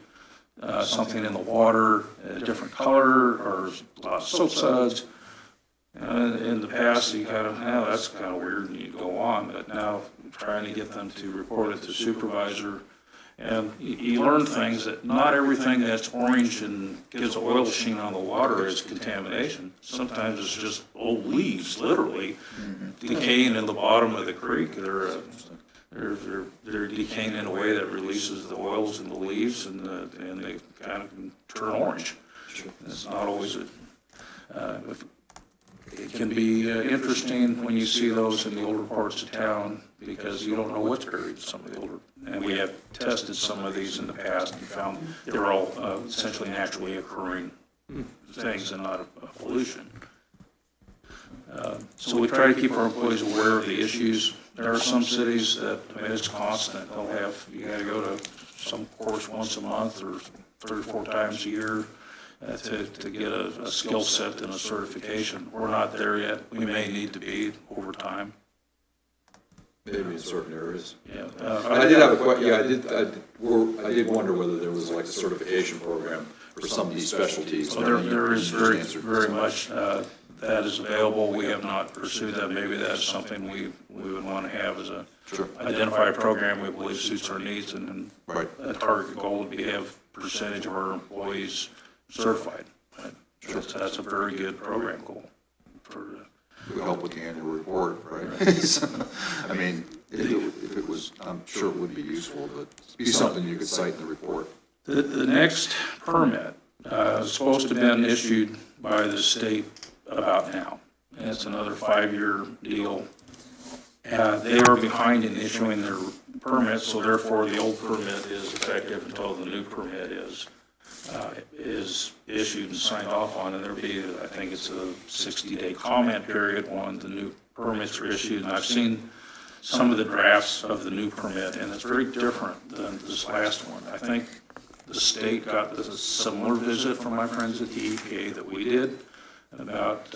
something in the water, a different color, or a lot of soap suds. In the past, you kind of, that's kind of weird, and you go on. But now, trying to get them to report it to supervisor, and you learn things that not everything that's orange and gives oil sheen on the water is contamination. Sometimes it's just old leaves, literally, decaying in the bottom of the creek. They're decaying in a way that releases the oils in the leaves, and they kind of turn orange. It's not always it can be interesting when you see those in the older parts of town because you don't know what's buried in some of the older. And we have tested some of these in the past and found they're all essentially naturally occurring things and not a pollution. So we try to keep our employees aware of the issues. There are some cities that, I mean, it's constant. They'll have, you gotta go to some course once a month or 3 or 4 times a year to get a skill set and a certification. We're not there yet. We may need to be over time. Maybe in certain areas. Yeah. I did have a question, yeah, I did wonder whether there was like a certification program for some of these specialties. Well, there is very much that is available. We have not pursued that. Maybe that's something we would want to have as a identify a program we believe suits our needs, and a target goal would be to have percentage of our employees certified. That's a very good program goal for. It would help with the annual report, right? I mean, if it was, I'm sure it would be useful, but it'd be something you could cite in the report. The next permit is supposed to have been issued by the state about now. And it's another 5-year deal. They are behind in issuing their permits, so therefore the old permit is effective until the new permit is issued and signed off on, and there'll be, I think it's a 60-day comment period when the new permits are issued. And I've seen some of the drafts of the new permit, and it's very different than this last one. I think the state got a similar visit from my friends at the EPA that we did about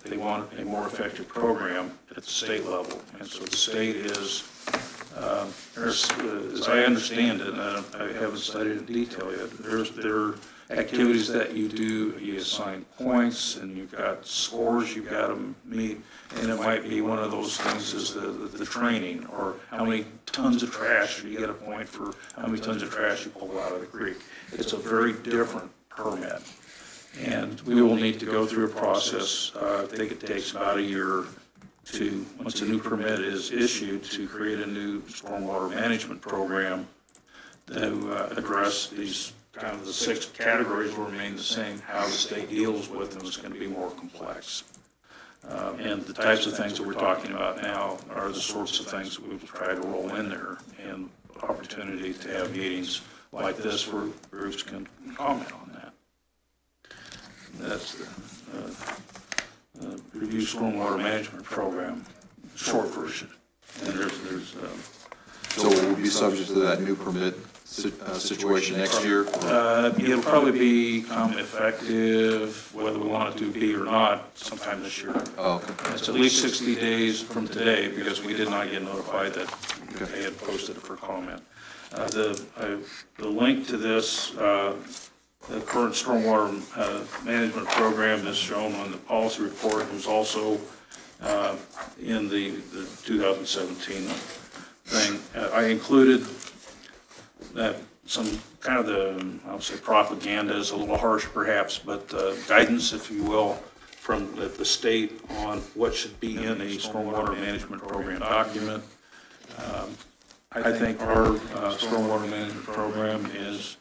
they want a more effective program at the state level. And so the state is, as I understand it, and I haven't studied in detail yet, there are activities that you do, you assign points, and you've got scores you've got to meet, and it might be one of those things is the training, or how many tons of trash, you get a point for how many tons of trash you pull out of the creek. It's a very different permit. And we will need to go through a process. I think it takes about a year to, once a new permit is issued, to create a new stormwater management program to address these kind of the 6 categories will remain the same. How the state deals with them is going to be more complex. And the types of things that we're talking about now are the sorts of things that we will try to roll in there, and opportunity to have meetings like this where groups can comment on that. That's the review stormwater management program, short version. And there's So it will be subject to that new permit situation next year? It'll probably become effective, whether we want it to be or not, sometime this year. Oh, okay. It's at least 60 days from today, because we did not get notified that they had posted it for comment. The link to this, the current stormwater management program is shown on the policy report. It was also in the 2017 thing. I included that some kind of I would say propaganda is a little harsh perhaps, but guidance, if you will, from the state on what should be in a stormwater management program document. I think our stormwater management program is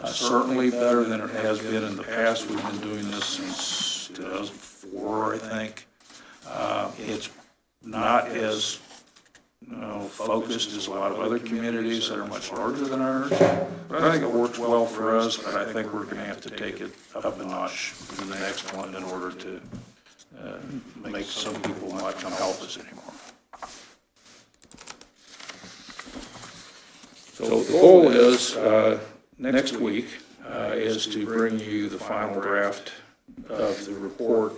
certainly better than it has been in the past. We've been doing this since 2004, I think. It's not as focused as a lot of other communities that are much larger than ours. But I think it works well for us, but I think we're going to have to take it up a notch in the next one in order to make some people not come help us anymore. So the goal is, next week, is to bring you the final draft of the report,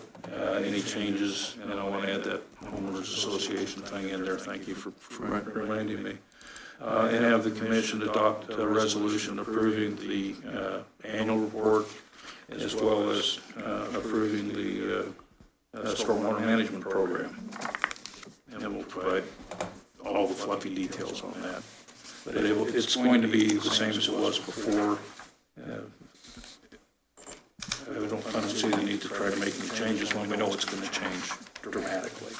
any changes, and I want to add that homeowners association thing in there. Thank you for reminding me. And have the commission adopt a resolution approving the annual report, as well as approving the stormwater management program. And we'll provide all the fluffy details on that. But it's going to be the same as it was before. I don't see the need to try to make any changes when we know it's going to change dramatically.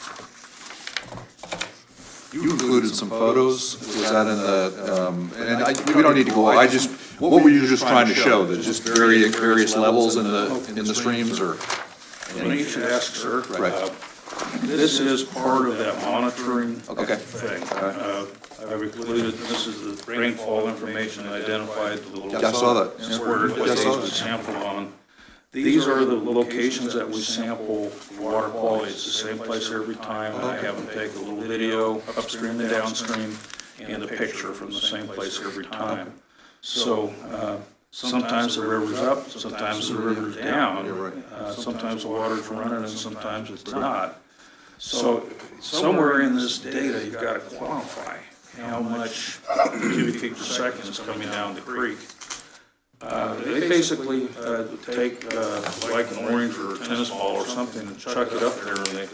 You included some photos. Was that in the? We don't need to go. What were you just trying to show? That just various levels in the streams, or? Funny you should ask, sir. Right. This is part of that monitoring Okay. thing. I've included, this is the rainfall information, identified the little. Yeah, I saw that. That's where Yeah, I saw it that. was sampled on. These are the locations that we sample water quality. It's the same place every time. I have them take a little video upstream and downstream and a picture from the same place every time. So, sometimes the river's up, sometimes the river's down. You're right. Sometimes the water's running and sometimes it's not. So somewhere in this data, you've got to quantify how much cubic feet per second is coming down the creek. They basically take like an orange or a tennis ball or something and chuck it up there, and they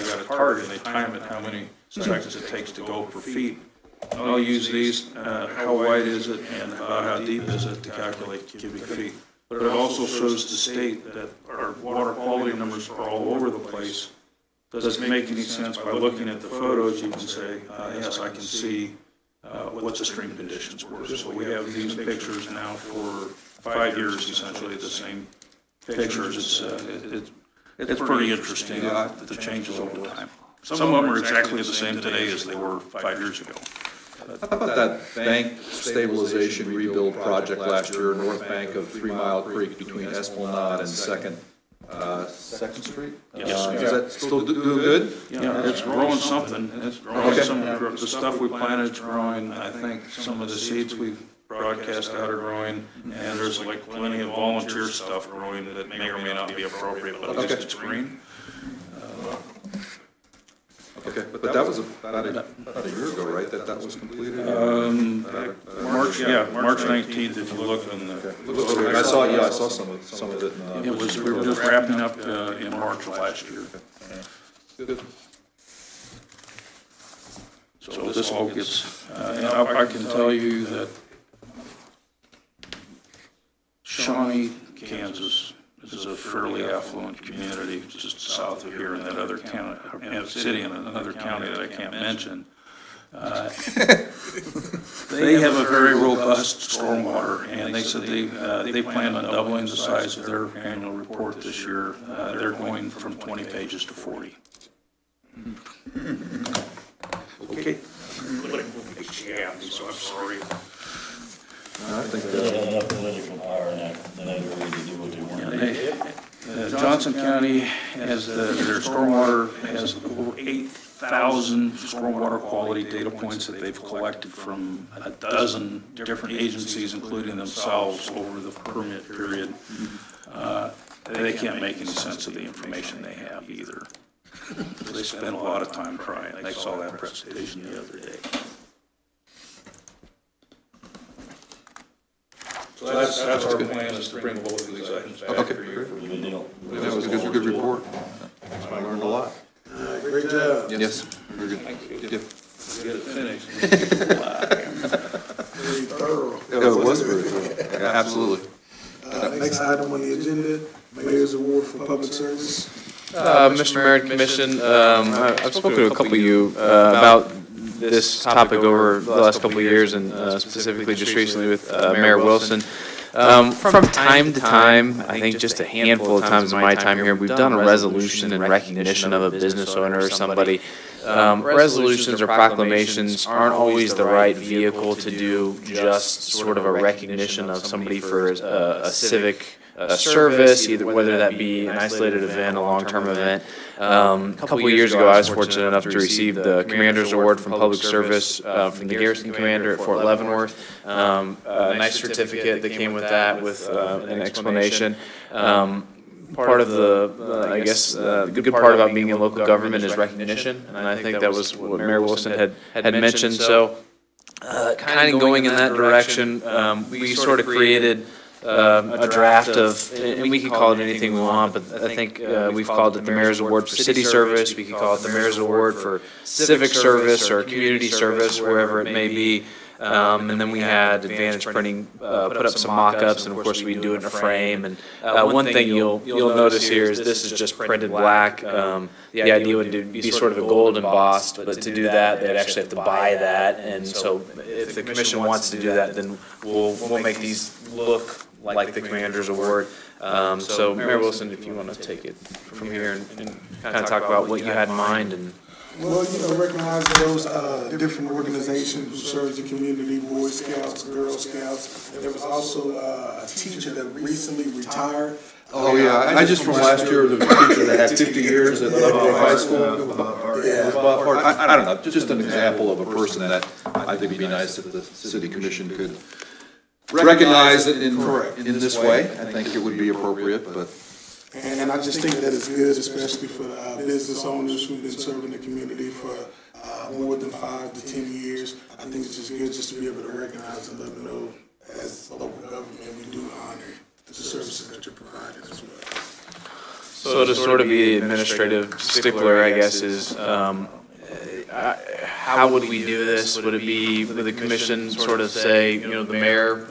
got a target, and they time it how many seconds it takes to go per feet. I'll use these, how wide is it and about how deep is it to calculate cubic feet. But it also shows the state that our water quality numbers are all over the place. Does it make any sense? By looking at the photos, you can say, yes, I can see what the stream conditions were. So we have these pictures now for 5 years, essentially, the same pictures. It's pretty interesting, the changes over time. Some of them are exactly the same today as they were 5 years ago. How about that bank stabilization rebuild project last year, north bank of 3 Mile Creek between Esplanade and Second Street? Yes. Is that still doing good? Yeah, it's growing something. It's growing the stuff we planted is growing. I think some of the seeds we've broadcast out are growing, and there's like plenty of volunteer stuff growing that may or may not be appropriate, but at least it's green. Okay, but that was about a year ago, right, that was completed? March 19th, if you look on the. I saw some of it. We were just wrapping up in March of last year. Good. So this all gets, and I can tell you that Shawnee, Kansas is a fairly affluent community just south of here in that other county, a city in another county that I can't mention. They have a very robust stormwater, and they said they plan on doubling the size of their annual report this year. They're going from 20 pages to 40. Okay. Yeah, so I'm sorry. I think They had enough political power in that area to do what they wanted. Johnson County has their stormwater has over 8,000 stormwater quality data points that they've collected from a dozen different agencies, including themselves, over the permit period. They can't make any sense of the information they have either. They spend a lot of time trying. I saw that presentation the other day. So that's our plan, is to bring both of these items back for you. Good deal. that was a good report. I learned a lot. Great job. Yes, very good. Yeah. Get it finished. Very thorough. Yeah, it was very good. Yeah, absolutely. Next item on the agenda, Mayor's Award for Public Service. Mr. Mayor and Commission, I've spoken to a couple of you about this topic over the last couple of years, and specifically just recently with Mayor Wilson. From time to time, I think just a handful of times in my time here, we've done a resolution in recognition of a business owner or somebody. Resolutions or proclamations aren't always the right vehicle to do just sort of a recognition of somebody for a civic service, either whether that be an isolated event, a long-term event. A couple of years ago, I was fortunate enough to receive the Commander's Award from Public Service from the Garrison Commander at Fort Leavenworth. A nice certificate that came with that, with an explanation. Part of the, I guess, the good part about being in local government is recognition, and I think that was what Mayor Wilson had mentioned. So, kind of going in that direction, we sort of created a draft of, and we could call it anything we want, but I think we've called it the Mayor's Award for City Service. We could call it the Mayor's Award for Civic Service or Community Service, wherever it may be. And then we had Advantage Printing put up some mock-ups, and of course we do it in a frame. And one thing you'll notice here is this is just printed black. The idea would be sort of a gold embossed, but to do that, they'd actually have to buy that. And so if the commission wants to do that, then we'll make these look like the Commander's Award. So Mayor Wilson, if you want to take it from here and kind of talk about what you had in mind and. Well, recognize those different organizations who serve the community, Boy Scouts, Girl Scouts. There was also a teacher that recently retired. Oh, yeah, I just from last year, there was a teacher that had 50 years at Leavenworth High School. I don't know, just an example of a person that I think would be nice if the city commission could recognize it in this way. I think it would be appropriate, but. And I just think that it's good, especially for business owners who've been serving the community for more than 5 to 10 years. I think it's just good just to be able to recognize and let them know, as local government, we do honor the services that you're providing as well. So to sort of be the administrative stickler, I guess, is how would we do this? Would it be, would the commission sort of say, the mayor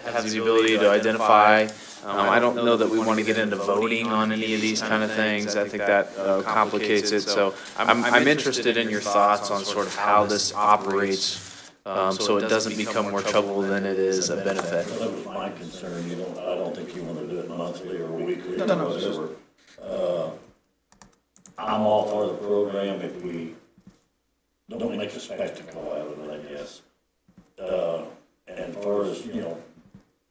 has the ability to identify? I don't know that we want to get into voting on any of these kind of things. I think that complicates it. So I'm interested in your thoughts on sort of how this operates, so it doesn't become more trouble than it is a benefit. Well, that was my concern. I don't think you want to do it monthly or weekly or whatever. I'm all for the program if we don't make a spectacle out of it, I guess. And as far as,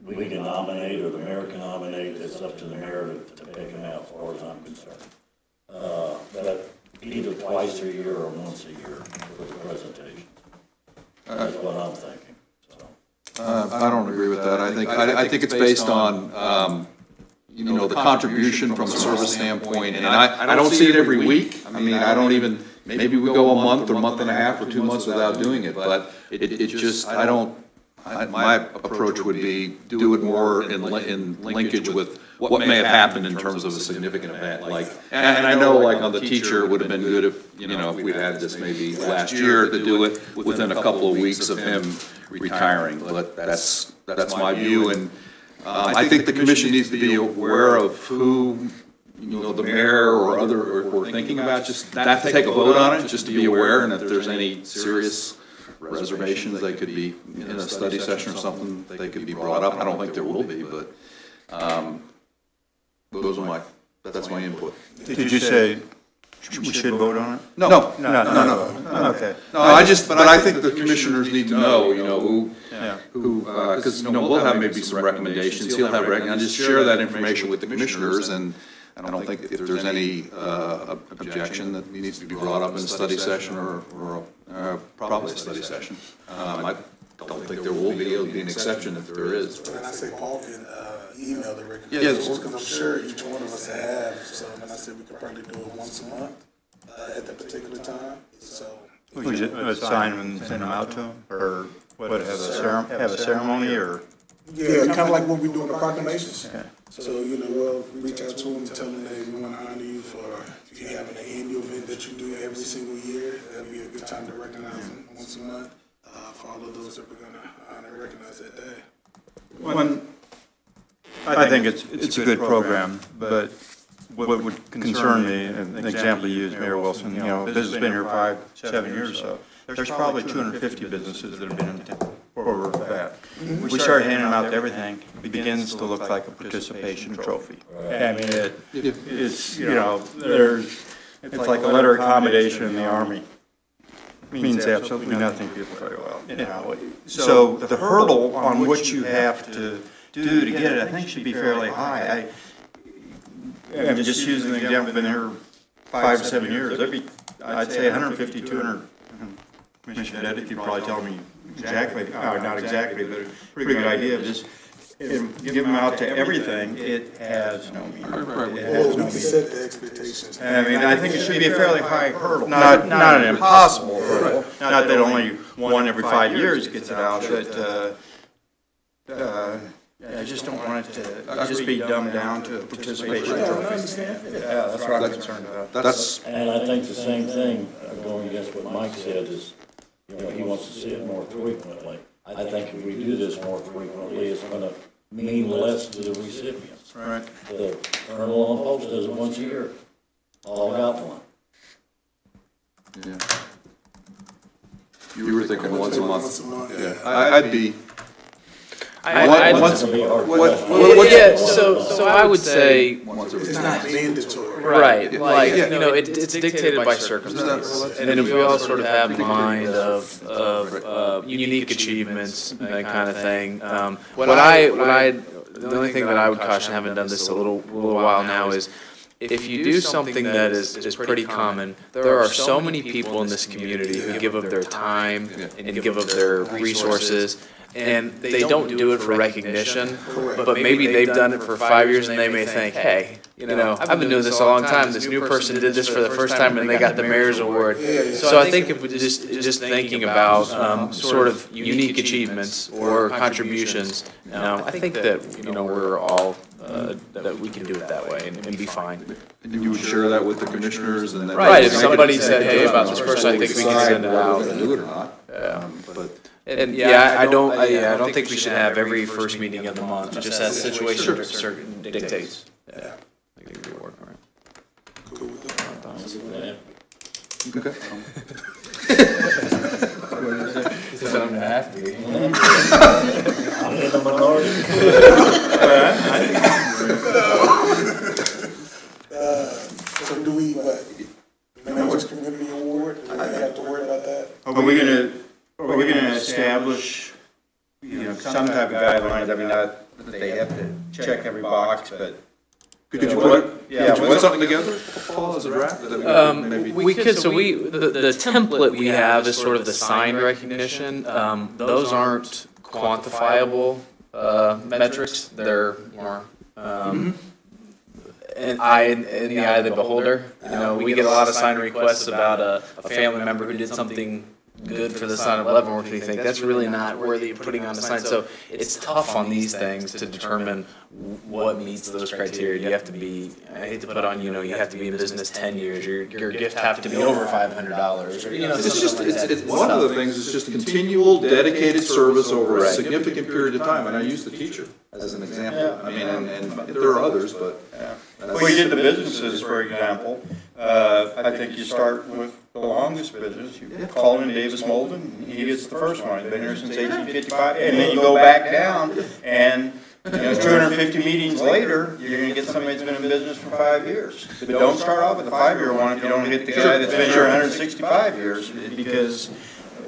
we can nominate or the mayor can nominate, it's up to the mayor to pick them out as far as I'm concerned. But either twice a year or once a year for the presentation. That's what I'm thinking, so. I don't agree with that. I think it's based on, the contribution from a service standpoint, and I don't see it every week. I mean, I don't even, maybe we go a month or month and a half or 2 months without doing it, but it just, my approach would be do it more in linkage with what may have happened in terms of a significant event, and I know on the teacher, it would have been good if, if we'd had this maybe last year to do it within a couple of weeks of him retiring, but that's my view, and I think the commission needs to be aware of who, the mayor or other, or if we're thinking about just not to take a vote on it, just to be aware, and if there's any serious reservations, they could be in a study session or something, they could be brought up. I don't think there will be, but that's my input. Did you say we should vote on it? No. Okay. No, but I think the commissioners need to know, who, because, we'll have maybe some recommendations, he'll have recommendations, just share that information with the commissioners, and I don't think if there's any objection that needs to be brought up in a study session or probably a study session. I don't think there will be. It'll be an exception if there is. And I say Paul can email the recommendations, because I'm sure each one of us have some, and I said we could probably do it once a month at that particular time, so. We just sign them and send them out to them, or what, have a ceremony, or? Yeah, kind of like what we do in the proclamations. Okay. So, we'll reach out to them and tell them that we want to honor you for, if you have an annual event that you do every single year, that'd be a good time to recognize them once a month, for all of those that we're going to honor and recognize that day. I think it's a good program, but what would concern me, and an example you used, Mayor Wilson, this has been here 5-7 years or so. There's probably 250 businesses that have been in town over that. We start handing them out to everything, it begins to look like a participation trophy. I mean, it's, it's like a letter of commendation in the Army. It means absolutely nothing to people very well. So the hurdle on what you have to do to get it, I think, should be fairly high. I'm just using an example, I've been here 5 to 7 years. I'd say 150, 200. Commissioner Deddick, you'd probably tell me exactly, not exactly, but a pretty good idea of just give them out to everything. It has no meaning. We can set the expectations. I mean, I think it should be a fairly high hurdle, not an impossible hurdle. Not that only one every 5 years gets it out, but I just don't want it to just be dumbed down to a participation trophy. Yeah, that's what I'm concerned about. And I think the same thing, going against what Mike said, is, he wants to see it more frequently. I think if we do this more frequently, it's going to mean less to the recipients. Right. The Colonel on Post does it once a year. All got one. Yeah. You were thinking once a month. Yeah, I'd be. Once- It's gonna be a hard what- question. what- Yeah, so I would say, It's not mandatory. right, like, Yeah. you know, it's dictated by circumstances. And if we all sort of have in mind of unique achievements and that kind of thing, the only thing that I would caution, having done this a little while now, is if you do something that is pretty common, there are so many people in this community who give of their time and give of their resources, and they don't do it for recognition, but maybe they've done it for 5 years and they may think, hey, you know, I've been doing this a long time, this new person did this for the first time and they got the mayor's award. So I think if we just thinking about sort of unique achievements or contributions, I think that, you know, we're all, that we can do it that way and be fine. And you would share that with the commissioners and then. Right, if somebody said, hey, about this person, I think we can send it out. Whether to do it or not. But. And yeah, I don't think we should have every first meeting of the month, just as situation dictates. Yeah, I think it'd work, all right. Okay. He said I'm gonna have to. I'm in the minority. So do we, Mayor's Community Award, do we have to worry about that? Are we gonna establish, you know, some type of guidelines? I mean, not that they have to check every box, but. Could you put something together, Paul, as a draft? Maybe- We could, so the template we have is sort of the sign recognition. Those aren't quantifiable metrics, they're more in the eye of the beholder. You know, we get a lot of sign requests about a family member who did something good for the sign of Leavenworth, we think that's really not worthy of putting on the sign. So it's tough on these things to determine what meets those criteria. You have to be, I hate to put on, you know, you have to be in business 10 years, your gift have to be over $500, or, you know, It's just, something like that. it's one of the things is just continual dedicated service over a Right. significant period of time, and I use the teacher as an example. I mean, and there are others, but. We did the businesses, for example. I think you start with the longest business. You call in Davis Molden, he gets the first one. He's been here since 1855. And then you go back down, and, you know, 250 meetings later, you're gonna get somebody that's been in business for 5 years. But don't start off with the 5-year one if you don't hit the guy that's been here 165 years, because.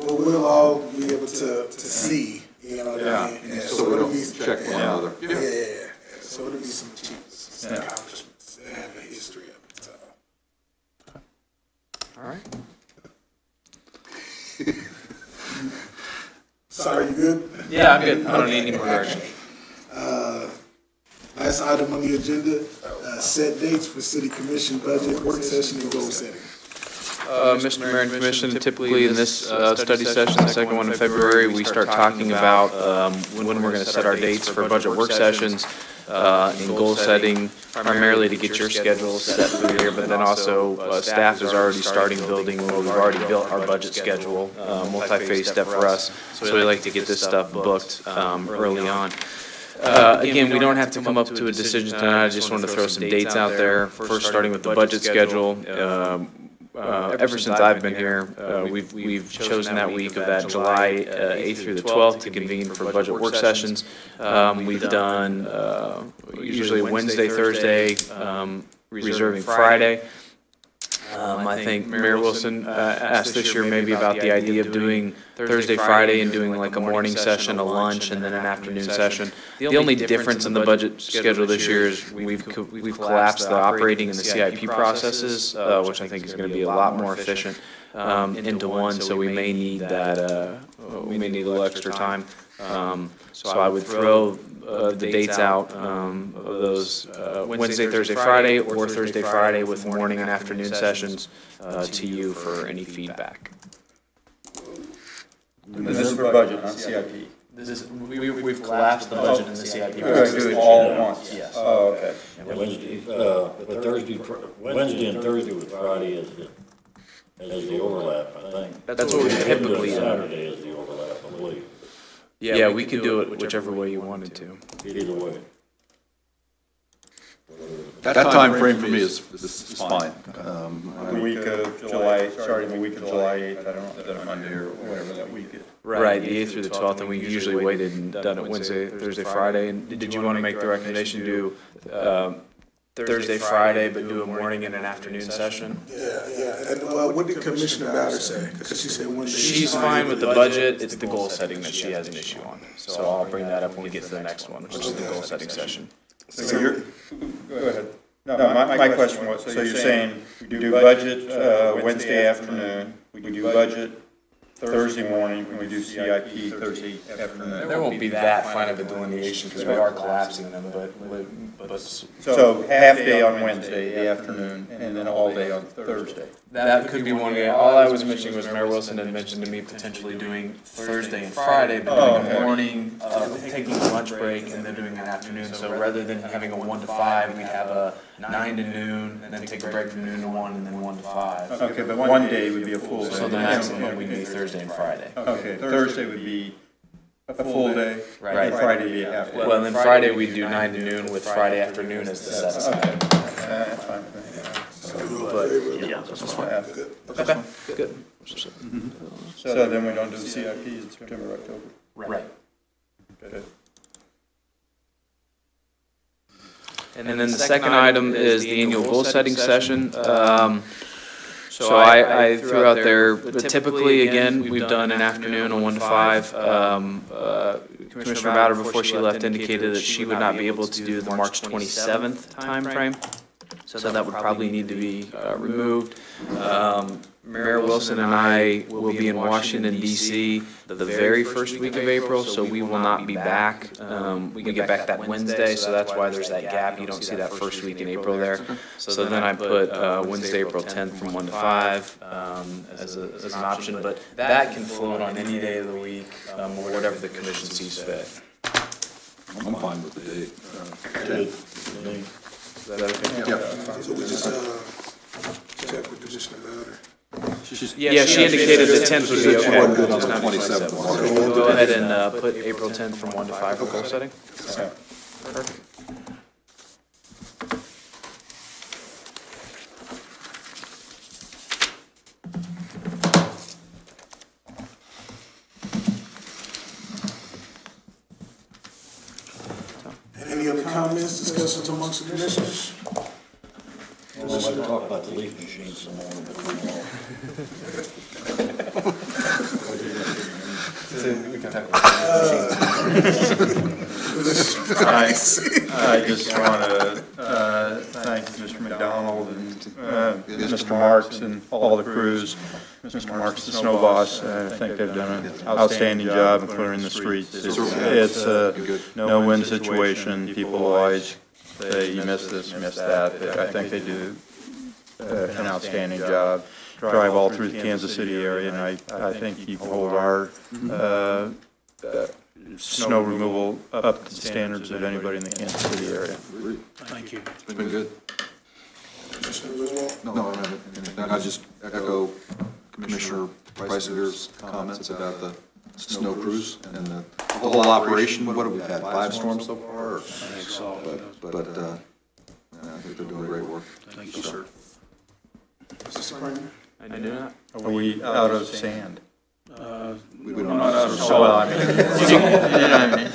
Well, we'll all be able to see, you know what I mean? And So we it'll don't be, check one another. yeah. So it'll be some achievements, some accomplishments, that have a history of it, so. All right. Sorry, you good? Yeah, I'm good. I don't need any more direction. Last item on the agenda, set dates for city commission budget work session and goal setting. Mr. Mayor and Commission, typically in this study session, the second one in February, we start talking about when we're going to set our dates for budget work sessions and goal setting, primarily to get your schedule set for the year, but then also staff is already starting building, where we've already built our budget schedule, multi-phase step for us. So we like to get this stuff booked early on. Again, we don't have to come up to a decision tonight. I just wanted to throw some dates out there. First, starting with the budget schedule. Ever since I've been here, we've chosen that week of that July 8th through the 12th to convene for budget work sessions. We've done usually Wednesday, Thursday, reserving Friday. I think Mayor Wilson asked this year maybe about the idea of doing Thursday, Friday, and doing like a morning session, a lunch, and then an afternoon session. The only difference in the budget schedule this year is we've collapsed the operating and the CIP processes, which I think is going to be a lot more efficient, into one. So we may need that. We may need a little extra time. So I would throw the dates out of those Wednesday, Thursday, Friday, or Thursday, Friday with morning and afternoon sessions to you for any feedback. This is for budget, not CIP. We've collapsed the budget in the CIP We're gonna do it all at once? Yes. Oh, okay. Wednesday, but Wednesday and Thursday with Friday is the overlap, I think. That's what we typically do. Saturday is the overlap, I believe. Yeah, we could do it whichever way you wanted to. Either way. That time frame for me is fine. The week of July, starting the week of July 8th, I don't know if that's Monday or whatever that week is. Right, the 8th through the 12th, and we usually waited and done it Wednesday, Thursday, Friday. And did you want to make the recommendation to do Thursday, Friday, but do a morning and an afternoon session? Yeah. And what did Commissioner Bowder say? Because she said one day. She's fine with the budget, it's the goal setting that she has an issue on. So I'll bring that up when we get to the next one, which is the goal setting session. So you're, go ahead. No, my question was, so you're saying we do budget Wednesday afternoon, we do budget Thursday morning, and we do CIP Thursday afternoon? There won't be that fine of a delineation because we are collapsing them, but. So half day on Wednesday afternoon, and then all day on Thursday? That could be one way. All I was mentioning was Mayor Wilson had mentioned to me potentially doing Thursday and Friday, but doing a morning, taking a lunch break, and then doing an afternoon. So rather than having a 1 to 5, we'd have a 9 to noon, and then take a break from noon to 1, and then 1 to 5. Okay, but one day would be a full day. So the maximum would be Thursday and Friday. Okay, Thursday would be a full day, Right. and Friday would be a half day. Well, then Friday we'd do 9 to noon with Friday afternoon as the set aside. That's fine. Yeah, that's fine. Okay. Good. So then we don't do the CIP in September, October? Right. Okay. And then the second item is the annual goal setting session. So I threw out there, but typically, again, we've done an afternoon, a 1 to 5. Commissioner Bowder, before she left, indicated that she would not be able to do the March 27th timeframe. So that would probably need to be removed. Mayor Wilson and I will be in Washington DC the very first week of April, so we will not be back. We get back that Wednesday, so that's why there's that gap. You don't see that first week in April there. So then I put Wednesday, April 10th from 1 to 5 as an option, but that can float on any day of the week or whatever the commission sees fit. I'm fine with the date. Is that okay? Yeah. So we just check with Commissioner Bowder. Yeah, she indicated the 10th would be okay. Good on just the not 27th. So we'll go ahead and put April 10th from 1 to 5 for goal setting. Perfect. Any other comments, discussions amongst the commissioners? We'll let her talk about the leaf machine some more. I just want to thank Mr. McDonald and Mr. Marks and all the crews. Mr. Marks, the snow boss, I think they've done an outstanding job of clearing the streets. It's a no-win situation. People always say, you missed this, you missed that. But I think they do an outstanding job. Drive all through the Kansas City area, and I think you hold our snow removal up to the standards of anybody in the Kansas City area. Thank you. It's been good. Commissioner Griswold? No, I don't have anything. I just echo Commissioner Preisinger's comments about the snow crews and the whole operation. What have we had, 5 storms so far? I think so. But I think they're doing great work. Thank you, sir. Mr. Springer? I do not. Are we out of sand? We don't know. So, I mean,